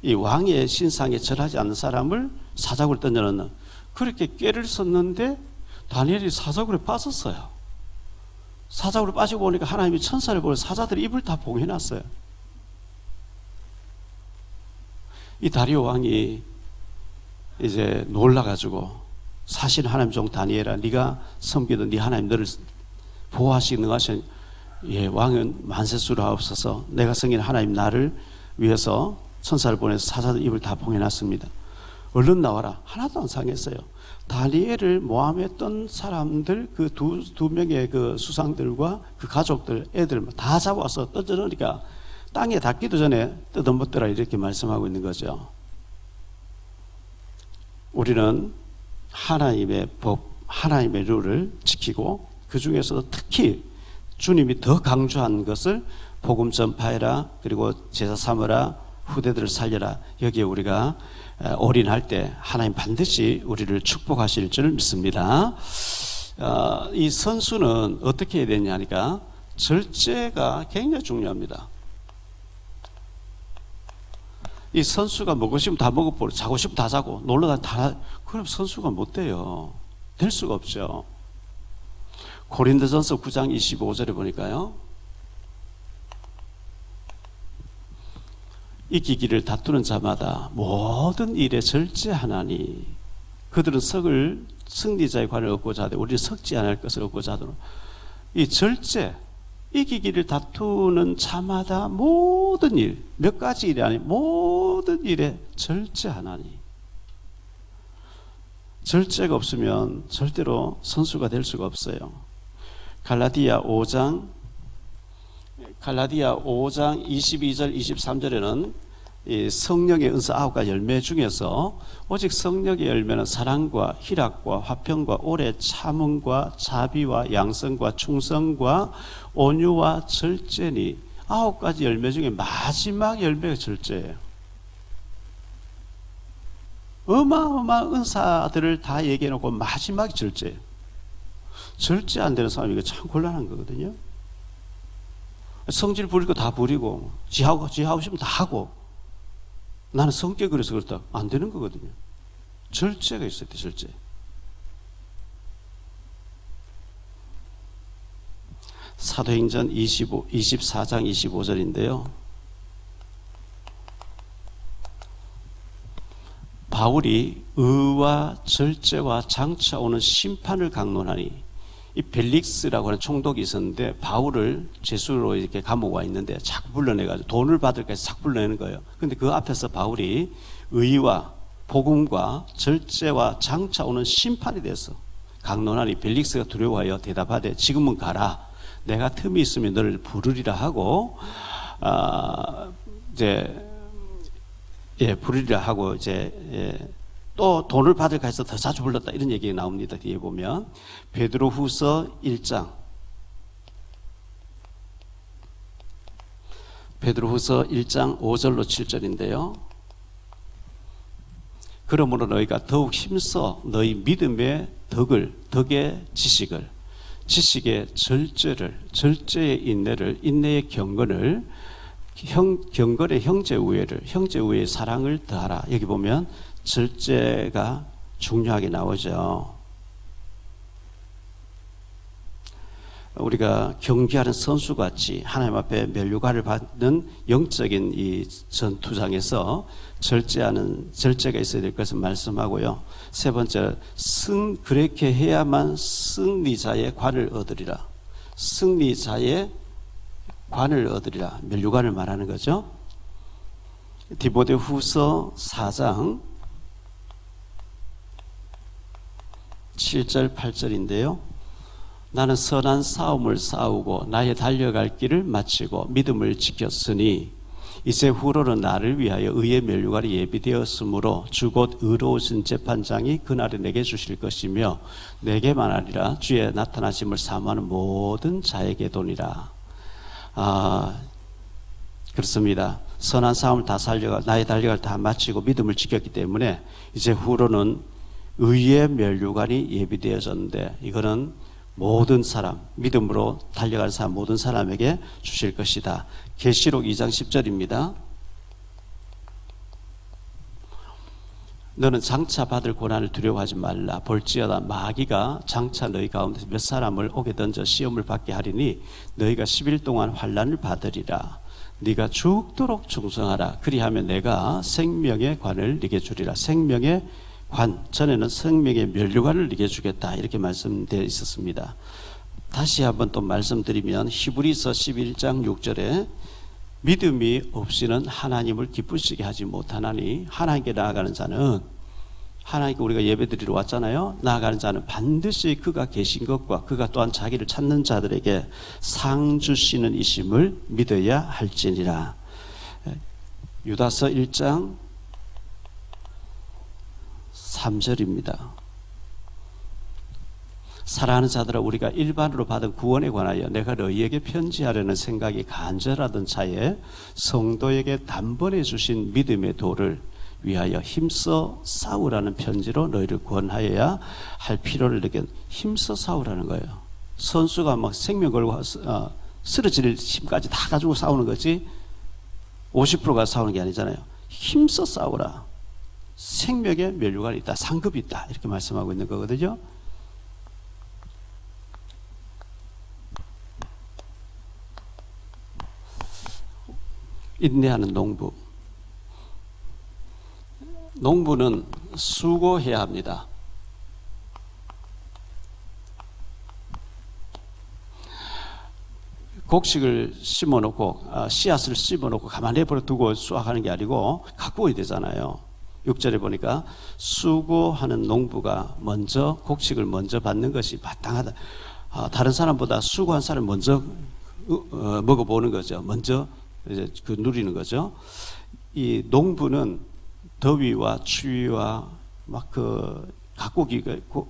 이 왕의 신상에 절하지 않는 사람을 사자굴에 던져넣는, 그렇게 꾀를 썼는데 다니엘이 사자굴에 빠졌어요. 사자굴에 빠지고 보니까 하나님이 천사를 보내 사자들이 입을 다 봉해놨어요. 이 다리오 왕이 이제 놀라가지고 사실 하나님 종 다니엘아, 네가 섬기던 네 하나님 너를 보호하시기 능하신 왕은 만세수라옵소서. 내가 섬기는 하나님 나를 위해서 천사를 보내서 사자들 입을 다 봉해놨습니다. 얼른 나와라. 하나도 안 상했어요. 다니엘을 모함했던 사람들 그 두 명의 그 수상들과 그 가족들 애들 다 잡아서 던져놓으니까 땅에 닿기도 전에 뜯어먹더라, 이렇게 말씀하고 있는 거죠. 우리는 하나님의 법, 하나님의 룰을 지키고 그 중에서도 특히 주님이 더 강조한 것을 복음 전파해라, 그리고 제사 삼으라, 후대들을 살려라. 여기에 우리가 올인할 때 하나님 반드시 우리를 축복하실 줄 믿습니다. 이 선수는 어떻게 해야 되냐니까 절제가 굉장히 중요합니다. 이 선수가 먹고 싶으면 다 먹어버리고 자고 싶으면 다 자고 놀러다 다, 그럼 선수가 못 돼요. 될 수가 없죠. 고린도전서 9장 25절에 보니까요, 이기기를 다투는 자마다 모든 일에 절제하나니 그들은 석을 승리자의 관을 얻고자 하되 우리는 석지 않을 것을 얻고자 하도록. 이 절제, 이기기를 다투는 자마다 모든 일, 몇 가지 일이 아니 모든 일에 절제하나니. 절제가 없으면 절대로 선수가 될 수가 없어요. 갈라디아 5장 22절 23절에는 이 성령의 은사 9가지 열매 중에서 오직 성령의 열매는 사랑과 희락과 화평과 오래 참음과 자비와 양성과 충성과 온유와 절제니, 9가지 열매 중에 마지막 열매가 절제예요. 어마어마한 은사들을 다 얘기해놓고 마지막이 절제예요. 절제 안 되는 사람이 이거 참 곤란한 거거든요. 성질 부릴 거 다 부리고 지하고 싶으면 다 하고, 나는 성격이 그래서 그렇다, 안 되는 거거든요. 절제가 있어야 돼. 절제. 사도행전 24장 25절인데요 바울이 의와 절제와 장차 오는 심판을 강론하니, 이 벨릭스라고 하는 총독이 있었는데 바울을 죄수로 이렇게 감옥 와 있는데 자꾸 불러내가지고 돈을 받을까 해서 자꾸 불러내는 거예요. 근데 그 앞에서 바울이 의와 복음과 절제와 장차 오는 심판에 대해서 강론하니 벨릭스가 두려워하여 대답하되 지금은 가라. 내가 틈이 있으면 너를 부르리라 하고 이제 예, 부르리라 하고 이제 또 돈을 받을까 해서 더 자주 불렀다 이런 얘기가 나옵니다. 뒤에 보면 베드로후서 1장 베드로후서 1장 5절로 7절인데요. 그러므로 너희가 더욱 힘써 너희 믿음의 덕의 지식을, 지식의 절제의 인내를, 인내의 경건을, 경건의 형제 우애의 사랑을 더하라. 여기 보면 절제가 중요하게 나오죠. 우리가 경기하는 선수같이 하나님 앞에 면류관을 받는 영적인 이 전투장에서 절제가 있어야 될 것을 말씀하고요. 세 번째, 그렇게 해야만 승리자의 관을 얻으리라. 승리자의 관을 얻으리라. 면류관을 말하는 거죠. 디모데후서 4장 7절 8절인데요. 나는 선한 싸움을 싸우고 나의 달려갈 길을 마치고 믿음을 지켰으니 이제 후로는 나를 위하여 의의 면류관이 예비되었으므로 주 곧 의로우신 재판장이 그날에 내게 주실 것이며 내게만 아니라 주의 나타나심을 사모하는 모든 자에게 도니라. 그렇습니다. 선한 싸움을 다 살려가 나의 달려갈 다 마치고 믿음을 지켰기 때문에 이제 후로는 의의 면류관이 예비되어졌는데 이거는 모든 사람, 믿음으로 달려가는 사람 모든 사람에게 주실 것이다. 계시록 2장 10절입니다. 너는 장차 받을 고난을 두려워하지 말라. 볼지어다 마귀가 장차 너희 가운데서 몇 사람을 옥에 던져 시험을 받게 하리니 너희가 10일 동안 환난을 받으리라. 네가 죽도록 충성하라. 그리하면 내가 생명의 관을 네게 주리라. 생명의 관, 전에는 생명의 면류관을 네게 주겠다 이렇게 말씀되어 있었습니다. 다시 한번 또 말씀드리면 히브리서 11장 6절에 믿음이 없이는 하나님을 기쁘시게 하지 못하나니 하나님께 나아가는 자는 하나님께 우리가 예배드리러 왔잖아요. 나아가는 자는 반드시 그가 계신 것과 그가 또한 자기를 찾는 자들에게 상 주시는 이심을 믿어야 할지니라. 유다서 1장 3절입니다. 사랑하는 자들아 우리가 일반으로 받은 구원에 관하여 내가 너희에게 편지하려는 생각이 간절하던 차에 성도에게 단번에 주신 믿음의 도를 위하여 힘써 싸우라는 편지로 너희를 구원하여야 할 필요를 느낀. 힘써 싸우라는 거예요. 선수가 막 생명 걸고 쓰러질 힘까지 다 가지고 싸우는 거지 50%가 싸우는 게 아니잖아요. 힘써 싸우라. 생명의 면류관이 있다. 상급이 있다. 이렇게 말씀하고 있는 거거든요. 인내하는 농부. 농부는 수고해야 합니다. 곡식을 심어놓고 씨앗을 심어놓고 가만히 내버려 두고 수확하는 게 아니고 갖고 오야 되잖아요. 6절에 보니까 수고하는 농부가 먼저 곡식을 먼저 받는 것이 마땅하다. 다른 사람보다 수고한 사람을 먼저 먹어보는 거죠. 먼저 이제 그 누리는 거죠. 이 농부는 더위와 추위와 막 그 가꾸기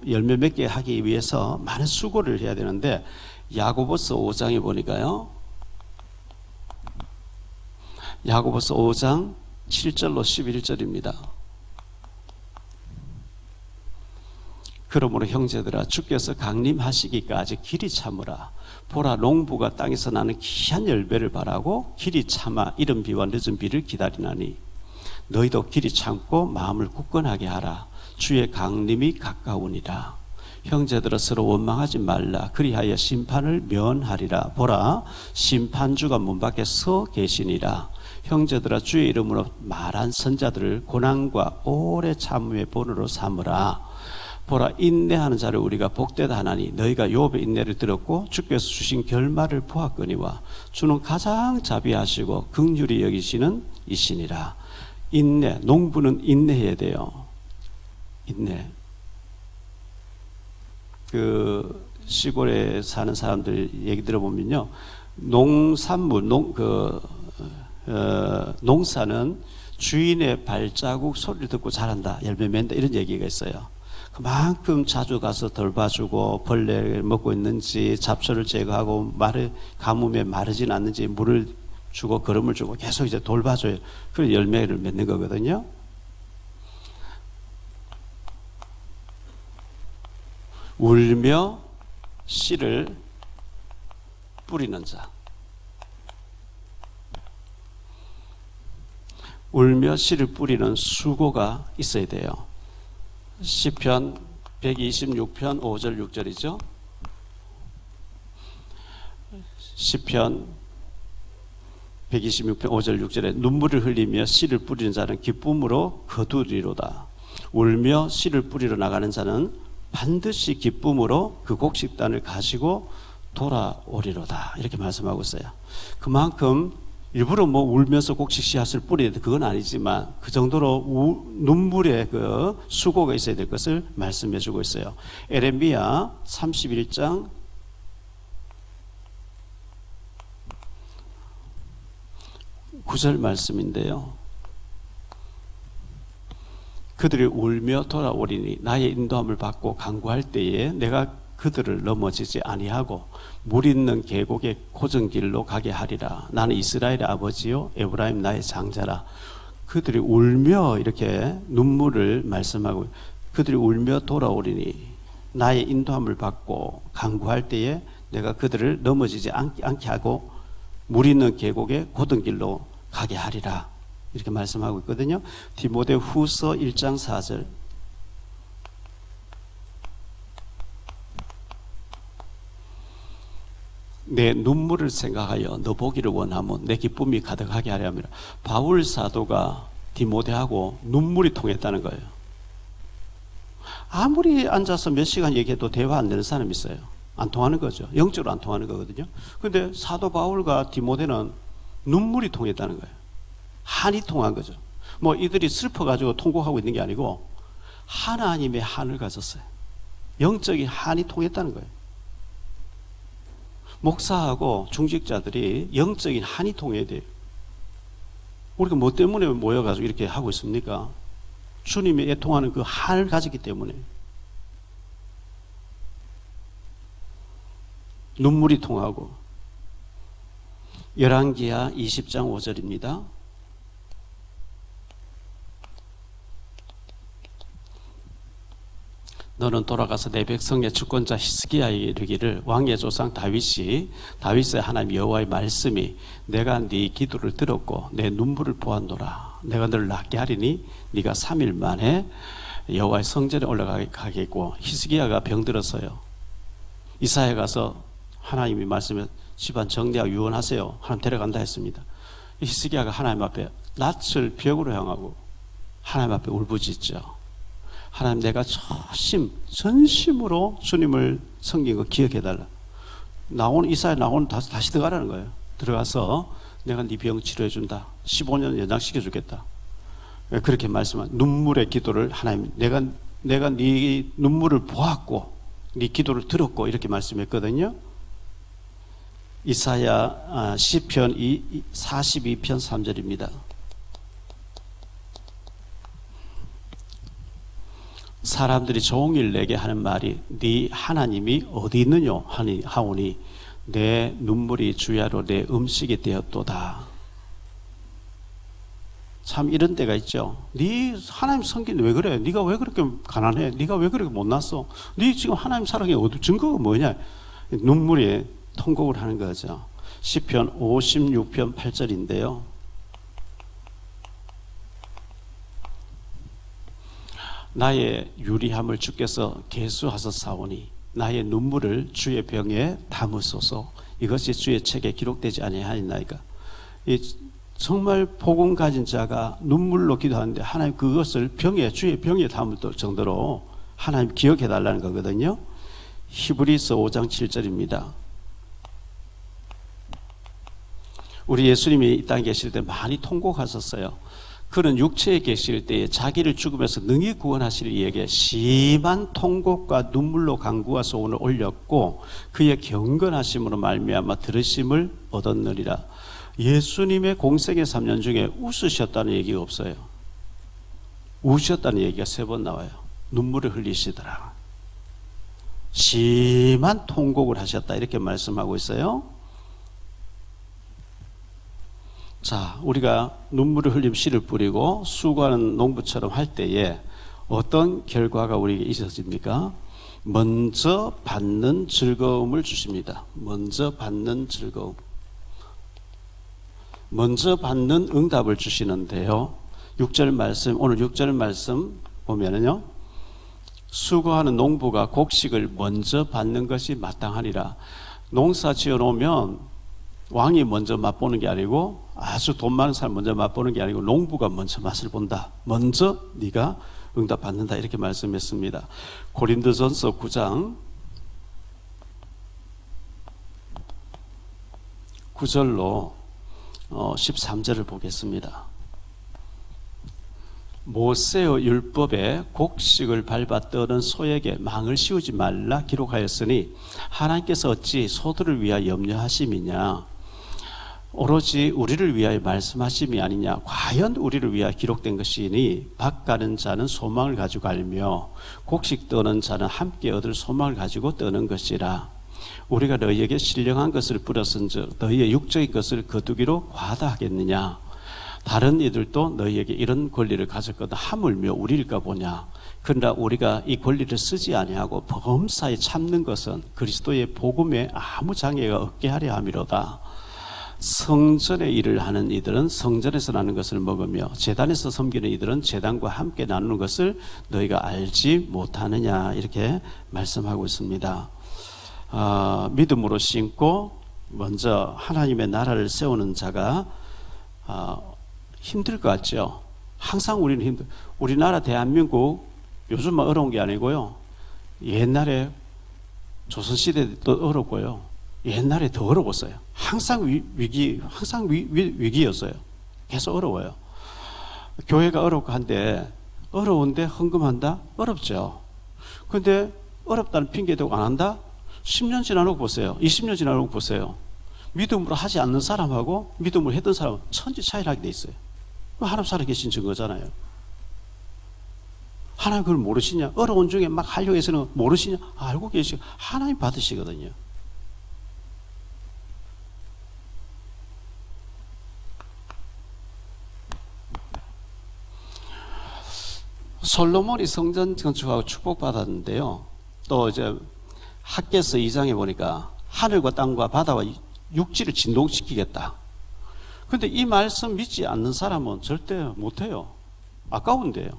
열매 맺게 하기 위해서 많은 수고를 해야 되는데 야고보서 5장에 보니까요. 야고보서 5장 7절로 11절입니다. 그러므로 형제들아 주께서 강림하시기까지 길이 참으라. 보라 농부가 땅에서 나는 귀한 열매를 바라고 길이 참아 이른 비와 늦은 비를 기다리나니 너희도 길이 참고 마음을 굳건하게 하라. 주의 강림이 가까우니라. 형제들아 서로 원망하지 말라. 그리하여 심판을 면하리라. 보라 심판주가 문 밖에 서 계시니라. 형제들아 주의 이름으로 말한 선자들을 고난과 오래 참음의 본으로 삼으라. 보라 인내하는 자를 우리가 복되다 하나니 너희가 욥의 인내를 들었고 주께서 주신 결말을 보았거니와 주는 가장 자비하시고 긍휼히 여기시는 이시니라. 인내, 농부는 인내해야 돼요. 인내. 그 시골에 사는 사람들 얘기 들어보면요, 농산물, 농사는 주인의 발자국 소리를 듣고 자란다, 열매 맺는다, 이런 얘기가 있어요. 그만큼 자주 가서 돌봐주고 벌레를 먹고 있는지 잡초를 제거하고 가뭄에 마르진 않는지 물을 주고 거름을 주고 계속 이제 돌봐줘요. 그래서 열매를 맺는 거거든요. 울며 씨를 뿌리는 자. 울며 씨를 뿌리는 수고가 있어야 돼요. 시편 126편 5절 6절이죠. 시편 126편 5절 6절에 눈물을 흘리며 씨를 뿌리는 자는 기쁨으로 거두리로다. 울며 씨를 뿌리러 나가는 자는 반드시 기쁨으로 그 곡식단을 가지고 돌아오리로다. 이렇게 말씀하고 있어요. 그만큼 일부러 뭐 울면서 곡식 씨앗을 뿌려야 돼, 그건 아니지만 그 정도로 눈물의 그 수고가 있어야 될 것을 말씀해 주고 있어요. 에레미야 31장 9절 말씀인데요. 그들이 울며 돌아오리니 나의 인도함을 받고 간구할 때에 내가 그들을 넘어지지 아니하고 물 있는 계곡의 고정 길로 가게 하리라. 나는 이스라엘의 아버지요 에브라임 나의 장자라. 그들이 울며 이렇게 눈물을 말씀하고, 그들이 울며 돌아오리니 나의 인도함을 받고 간구할 때에 내가 그들을 넘어지지 않게 하고 물 있는 계곡의 고정 길로 가게 하리라. 이렇게 말씀하고 있거든요. 디모데 후서 1장 4절. 내 눈물을 생각하여 너 보기를 원하면 내 기쁨이 가득하게 하려 함이라. 바울 사도가 디모데하고 눈물이 통했다는 거예요. 아무리 앉아서 몇 시간 얘기해도 대화 안 되는 사람이 있어요. 안 통하는 거죠. 영적으로 안 통하는 거거든요. 그런데 사도 바울과 디모데는 눈물이 통했다는 거예요. 한이 통한 거죠. 뭐 이들이 슬퍼가지고 통곡하고 있는 게 아니고 하나님의 한을 가졌어요. 영적인 한이 통했다는 거예요. 목사하고 중직자들이 영적인 한이 통해야 돼요. 우리가 뭐 때문에 모여가지고 이렇게 하고 있습니까? 주님이 애통하는 그 한을 가졌기 때문에. 눈물이 통하고. 열왕기하 20장 5절입니다. 너는 돌아가서 내 백성의 주권자 히스기야에게 이르기를 왕의 조상 다윗의 하나님 여호와의 말씀이 내가 네 기도를 들었고 내 눈물을 보았노라. 내가 너를 낫게 하리니 네가 3일 만에 여호와의 성전에 올라가겠고. 히스기야가 병들었어요. 이사야 가서 하나님이 말씀해 집안 정리하고 유언하세요. 하나님 데려간다 했습니다. 히스기야가 하나님 앞에 낯을 벽으로 향하고 하나님 앞에 울부짖죠. 하나님, 내가 전심으로 주님을 섬긴 거 기억해달라. 이사야 나오는 다시 들어가라는 거예요. 들어가서 내가 네 병 치료해준다. 15년 연장시켜주겠다. 그렇게 말씀한 눈물의 기도를 하나님, 내가 네 눈물을 보았고 네 기도를 들었고 이렇게 말씀했거든요. 이사야 시편 42편 3절입니다. 사람들이 종일 내게 하는 말이 네 하나님이 어디 있느냐 하오니 내 눈물이 주야로 내 음식이 되었도다. 참 이런 때가 있죠. 네 하나님 섬기는데 왜 그래? 네가 왜 그렇게 가난해? 네가 왜 그렇게 못났어? 네 지금 하나님 사랑의 증거가 뭐냐? 눈물이 통곡을 하는 거죠. 시편 56편 8절인데요. 나의 유리함을 주께서 계수하셨사오니 나의 눈물을 주의 병에 담으소서. 이것이 주의 책에 기록되지 아니하였나이까. 정말 복음 가진 자가 눈물로 기도하는데 하나님 그것을 주의 병에 담을 정도로 하나님 기억해 달라는 거거든요. 히브리서 5장 7절입니다. 우리 예수님이 이 땅에 계실 때 많이 통곡하셨어요. 그는 육체에 계실 때에 자기를 죽음에서 능히 구원하실 이에게 심한 통곡과 눈물로 간구와 소원을 올렸고 그의 경건하심으로 말미암아 들으심을 얻었느니라. 예수님의 공생의 3년 중에 웃으셨다는 얘기가 없어요. 우셨다는 얘기가 3번 나와요. 눈물을 흘리시더라. 심한 통곡을 하셨다. 이렇게 말씀하고 있어요. 자, 우리가 눈물을 흘리며 씨를 뿌리고 수고하는 농부처럼 할 때에 어떤 결과가 우리에게 있어집니까? 먼저 받는 즐거움을 주십니다. 먼저 받는 즐거움. 먼저 받는 응답을 주시는데요. 6절 말씀, 오늘 6절 말씀 보면은요. 수고하는 농부가 곡식을 먼저 받는 것이 마땅하리라. 농사 지어 놓으면 왕이 먼저 맛보는 게 아니고 아주 돈 많은 사람 먼저 맛보는 게 아니고 농부가 먼저 맛을 본다. 먼저 네가 응답 받는다. 이렇게 말씀했습니다. 고린도전서 9장 9절로 13절을 보겠습니다. 모세의 율법에 곡식을 밟아 떠는 소에게 망을 씌우지 말라 기록하였으니 하나님께서 어찌 소들을 위하여 염려하심이냐. 오로지 우리를 위하여 말씀하심이 아니냐. 과연 우리를 위하여 기록된 것이니 밭 가는 자는 소망을 가지고 알며 곡식 떠는 자는 함께 얻을 소망을 가지고 떠는 것이라. 우리가 너희에게 신령한 것을 뿌렸은즉 너희의 육적인 것을 거두기로 과다하겠느냐. 다른 이들도 너희에게 이런 권리를 가졌거든 하물며 우리일까 보냐. 그러나 우리가 이 권리를 쓰지 아니하고 범사에 참는 것은 그리스도의 복음에 아무 장애가 없게 하려 함이로다. 성전의 일을 하는 이들은 성전에서 나는 것을 먹으며 제단에서 섬기는 이들은 제단과 함께 나누는 것을 너희가 알지 못하느냐. 이렇게 말씀하고 있습니다. 믿음으로 신고 먼저 하나님의 나라를 세우는 자가 힘들 것 같죠. 항상 우리는 우리나라 대한민국 요즘만 어려운 게 아니고요. 옛날에 조선시대 도 어렵고요. 옛날에 더 어려웠어요. 항상 위기였어요. 계속 어려워요. 교회가 어렵고 한데 어려운데 헌금한다? 어렵죠. 근데 어렵다는 핑계 대고 안 한다? 10년 지나놓고 보세요. 20년 지나놓고 보세요. 믿음으로 하지 않는 사람하고 믿음으로 했던 사람은 천지 차이를 하게 돼 있어요. 하나님 살아계신 증거잖아요. 하나님 그걸 모르시냐? 어려운 중에 막 하려고 해서는 모르시냐? 알고 계시고 하나님 받으시거든요. 솔로몬이 성전 건축하고 축복받았는데요. 또 이제 학개서 2장에 보니까 하늘과 땅과 바다와 육지를 진동시키겠다. 근데 이 말씀 믿지 않는 사람은 절대 못해요. 아까운데요.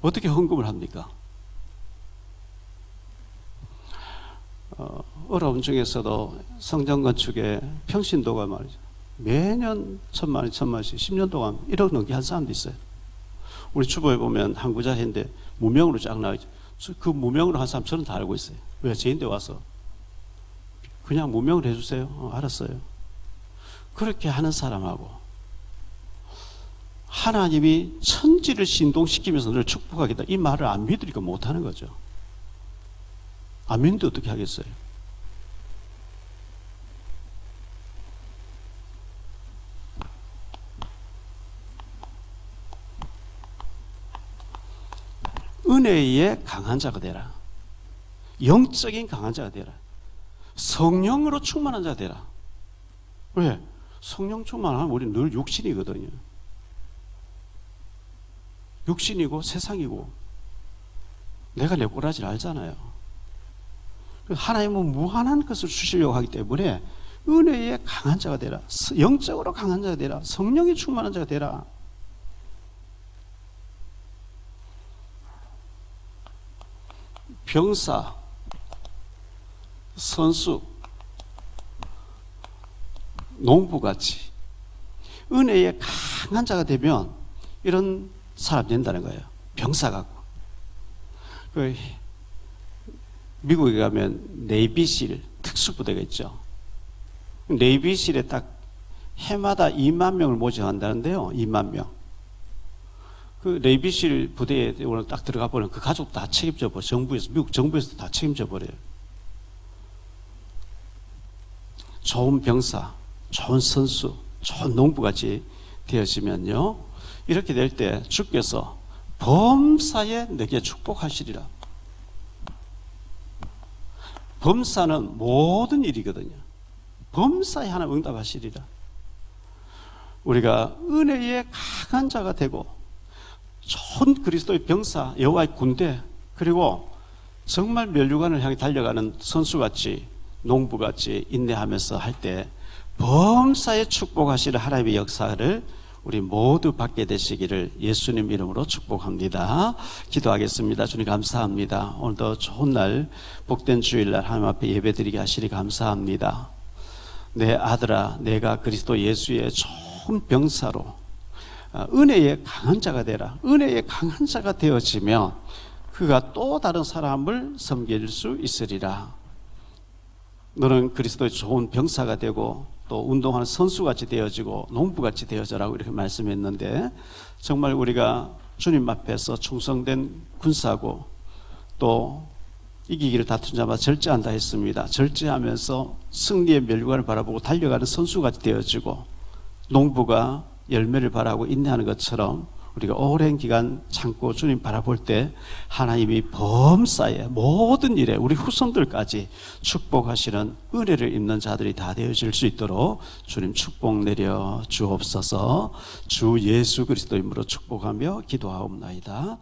어떻게 헌금을 합니까? 어려움 중에서도 성전 건축에 평신도가 말이죠. 매년 1,000만 원씩 10년 동안 1억 넘게 한 사람도 있어요. 우리 주보에 보면 한 구자 했는데 무명으로 쫙 나와있죠. 그 무명으로 한 사람 저는 다 알고 있어요. 왜? 제인데 와서 그냥 무명을 해주세요. 알았어요. 그렇게 하는 사람하고 하나님이 천지를 신동시키면서 늘 축복하겠다 이 말을 안 믿으니까 못하는 거죠. 안 믿는데 어떻게 하겠어요? 은혜에 강한 자가 되라. 영적인 강한 자가 되라. 성령으로 충만한 자가 되라. 왜? 성령 충만하면 우리는 늘 육신이거든요. 육신이고 세상이고 내가 내 꼬라지를 알잖아요. 하나님은 무한한 것을 주시려고 하기 때문에 은혜에 강한 자가 되라. 영적으로 강한 자가 되라. 성령이 충만한 자가 되라. 병사, 선수, 농부같이 은혜에 강한 자가 되면 이런 사람 된다는 거예요. 병사 같고. 미국에 가면 네이비실 특수부대가 있죠. 네이비실에 딱 해마다 2만 명을 모집한다는데요. 2만 명. 그 네이비실 부대에 오늘 딱 들어가 보면 그 가족 다 책임져 버려. 정부에서, 미국 정부에서 다 책임져 버려요. 좋은 병사, 좋은 선수, 좋은 농부같이 되어지면요, 이렇게 될 때 주께서 범사에 내게 축복하시리라. 범사는 모든 일이거든요. 범사에 하나 응답하시리라. 우리가 은혜의 강한 자가 되고 좋은 그리스도의 병사, 여호와의 군대, 그리고 정말 면류관을 향해 달려가는 선수같이, 농부같이 인내하면서 할 때 범사에 축복하시는 하나님의 역사를 우리 모두 받게 되시기를 예수님 이름으로 축복합니다. 기도하겠습니다. 주님 감사합니다. 오늘도 좋은 날, 복된 주일날 하나님 앞에 예배드리게 하시리 감사합니다. 내 아들아, 내가 그리스도 예수의 좋은 병사로 은혜의 강한 자가 되라. 은혜의 강한 자가 되어지면 그가 또 다른 사람을 섬길 수 있으리라. 너는 그리스도의 좋은 병사가 되고 또 운동하는 선수같이 되어지고 농부같이 되어져라고 이렇게 말씀했는데, 정말 우리가 주님 앞에서 충성된 군사고 또 이기기를 다툰 자마다 절제한다 했습니다. 절제하면서 승리의 멸관을 바라보고 달려가는 선수같이 되어지고, 농부가 열매를 바라고 인내하는 것처럼 우리가 오랜 기간 참고 주님 바라볼 때 하나님이 범사에 모든 일에 우리 후손들까지 축복하시는 은혜를 입는 자들이 다 되어질 수 있도록 주님 축복 내려 주옵소서. 주 예수 그리스도 이름으로 축복하며 기도하옵나이다.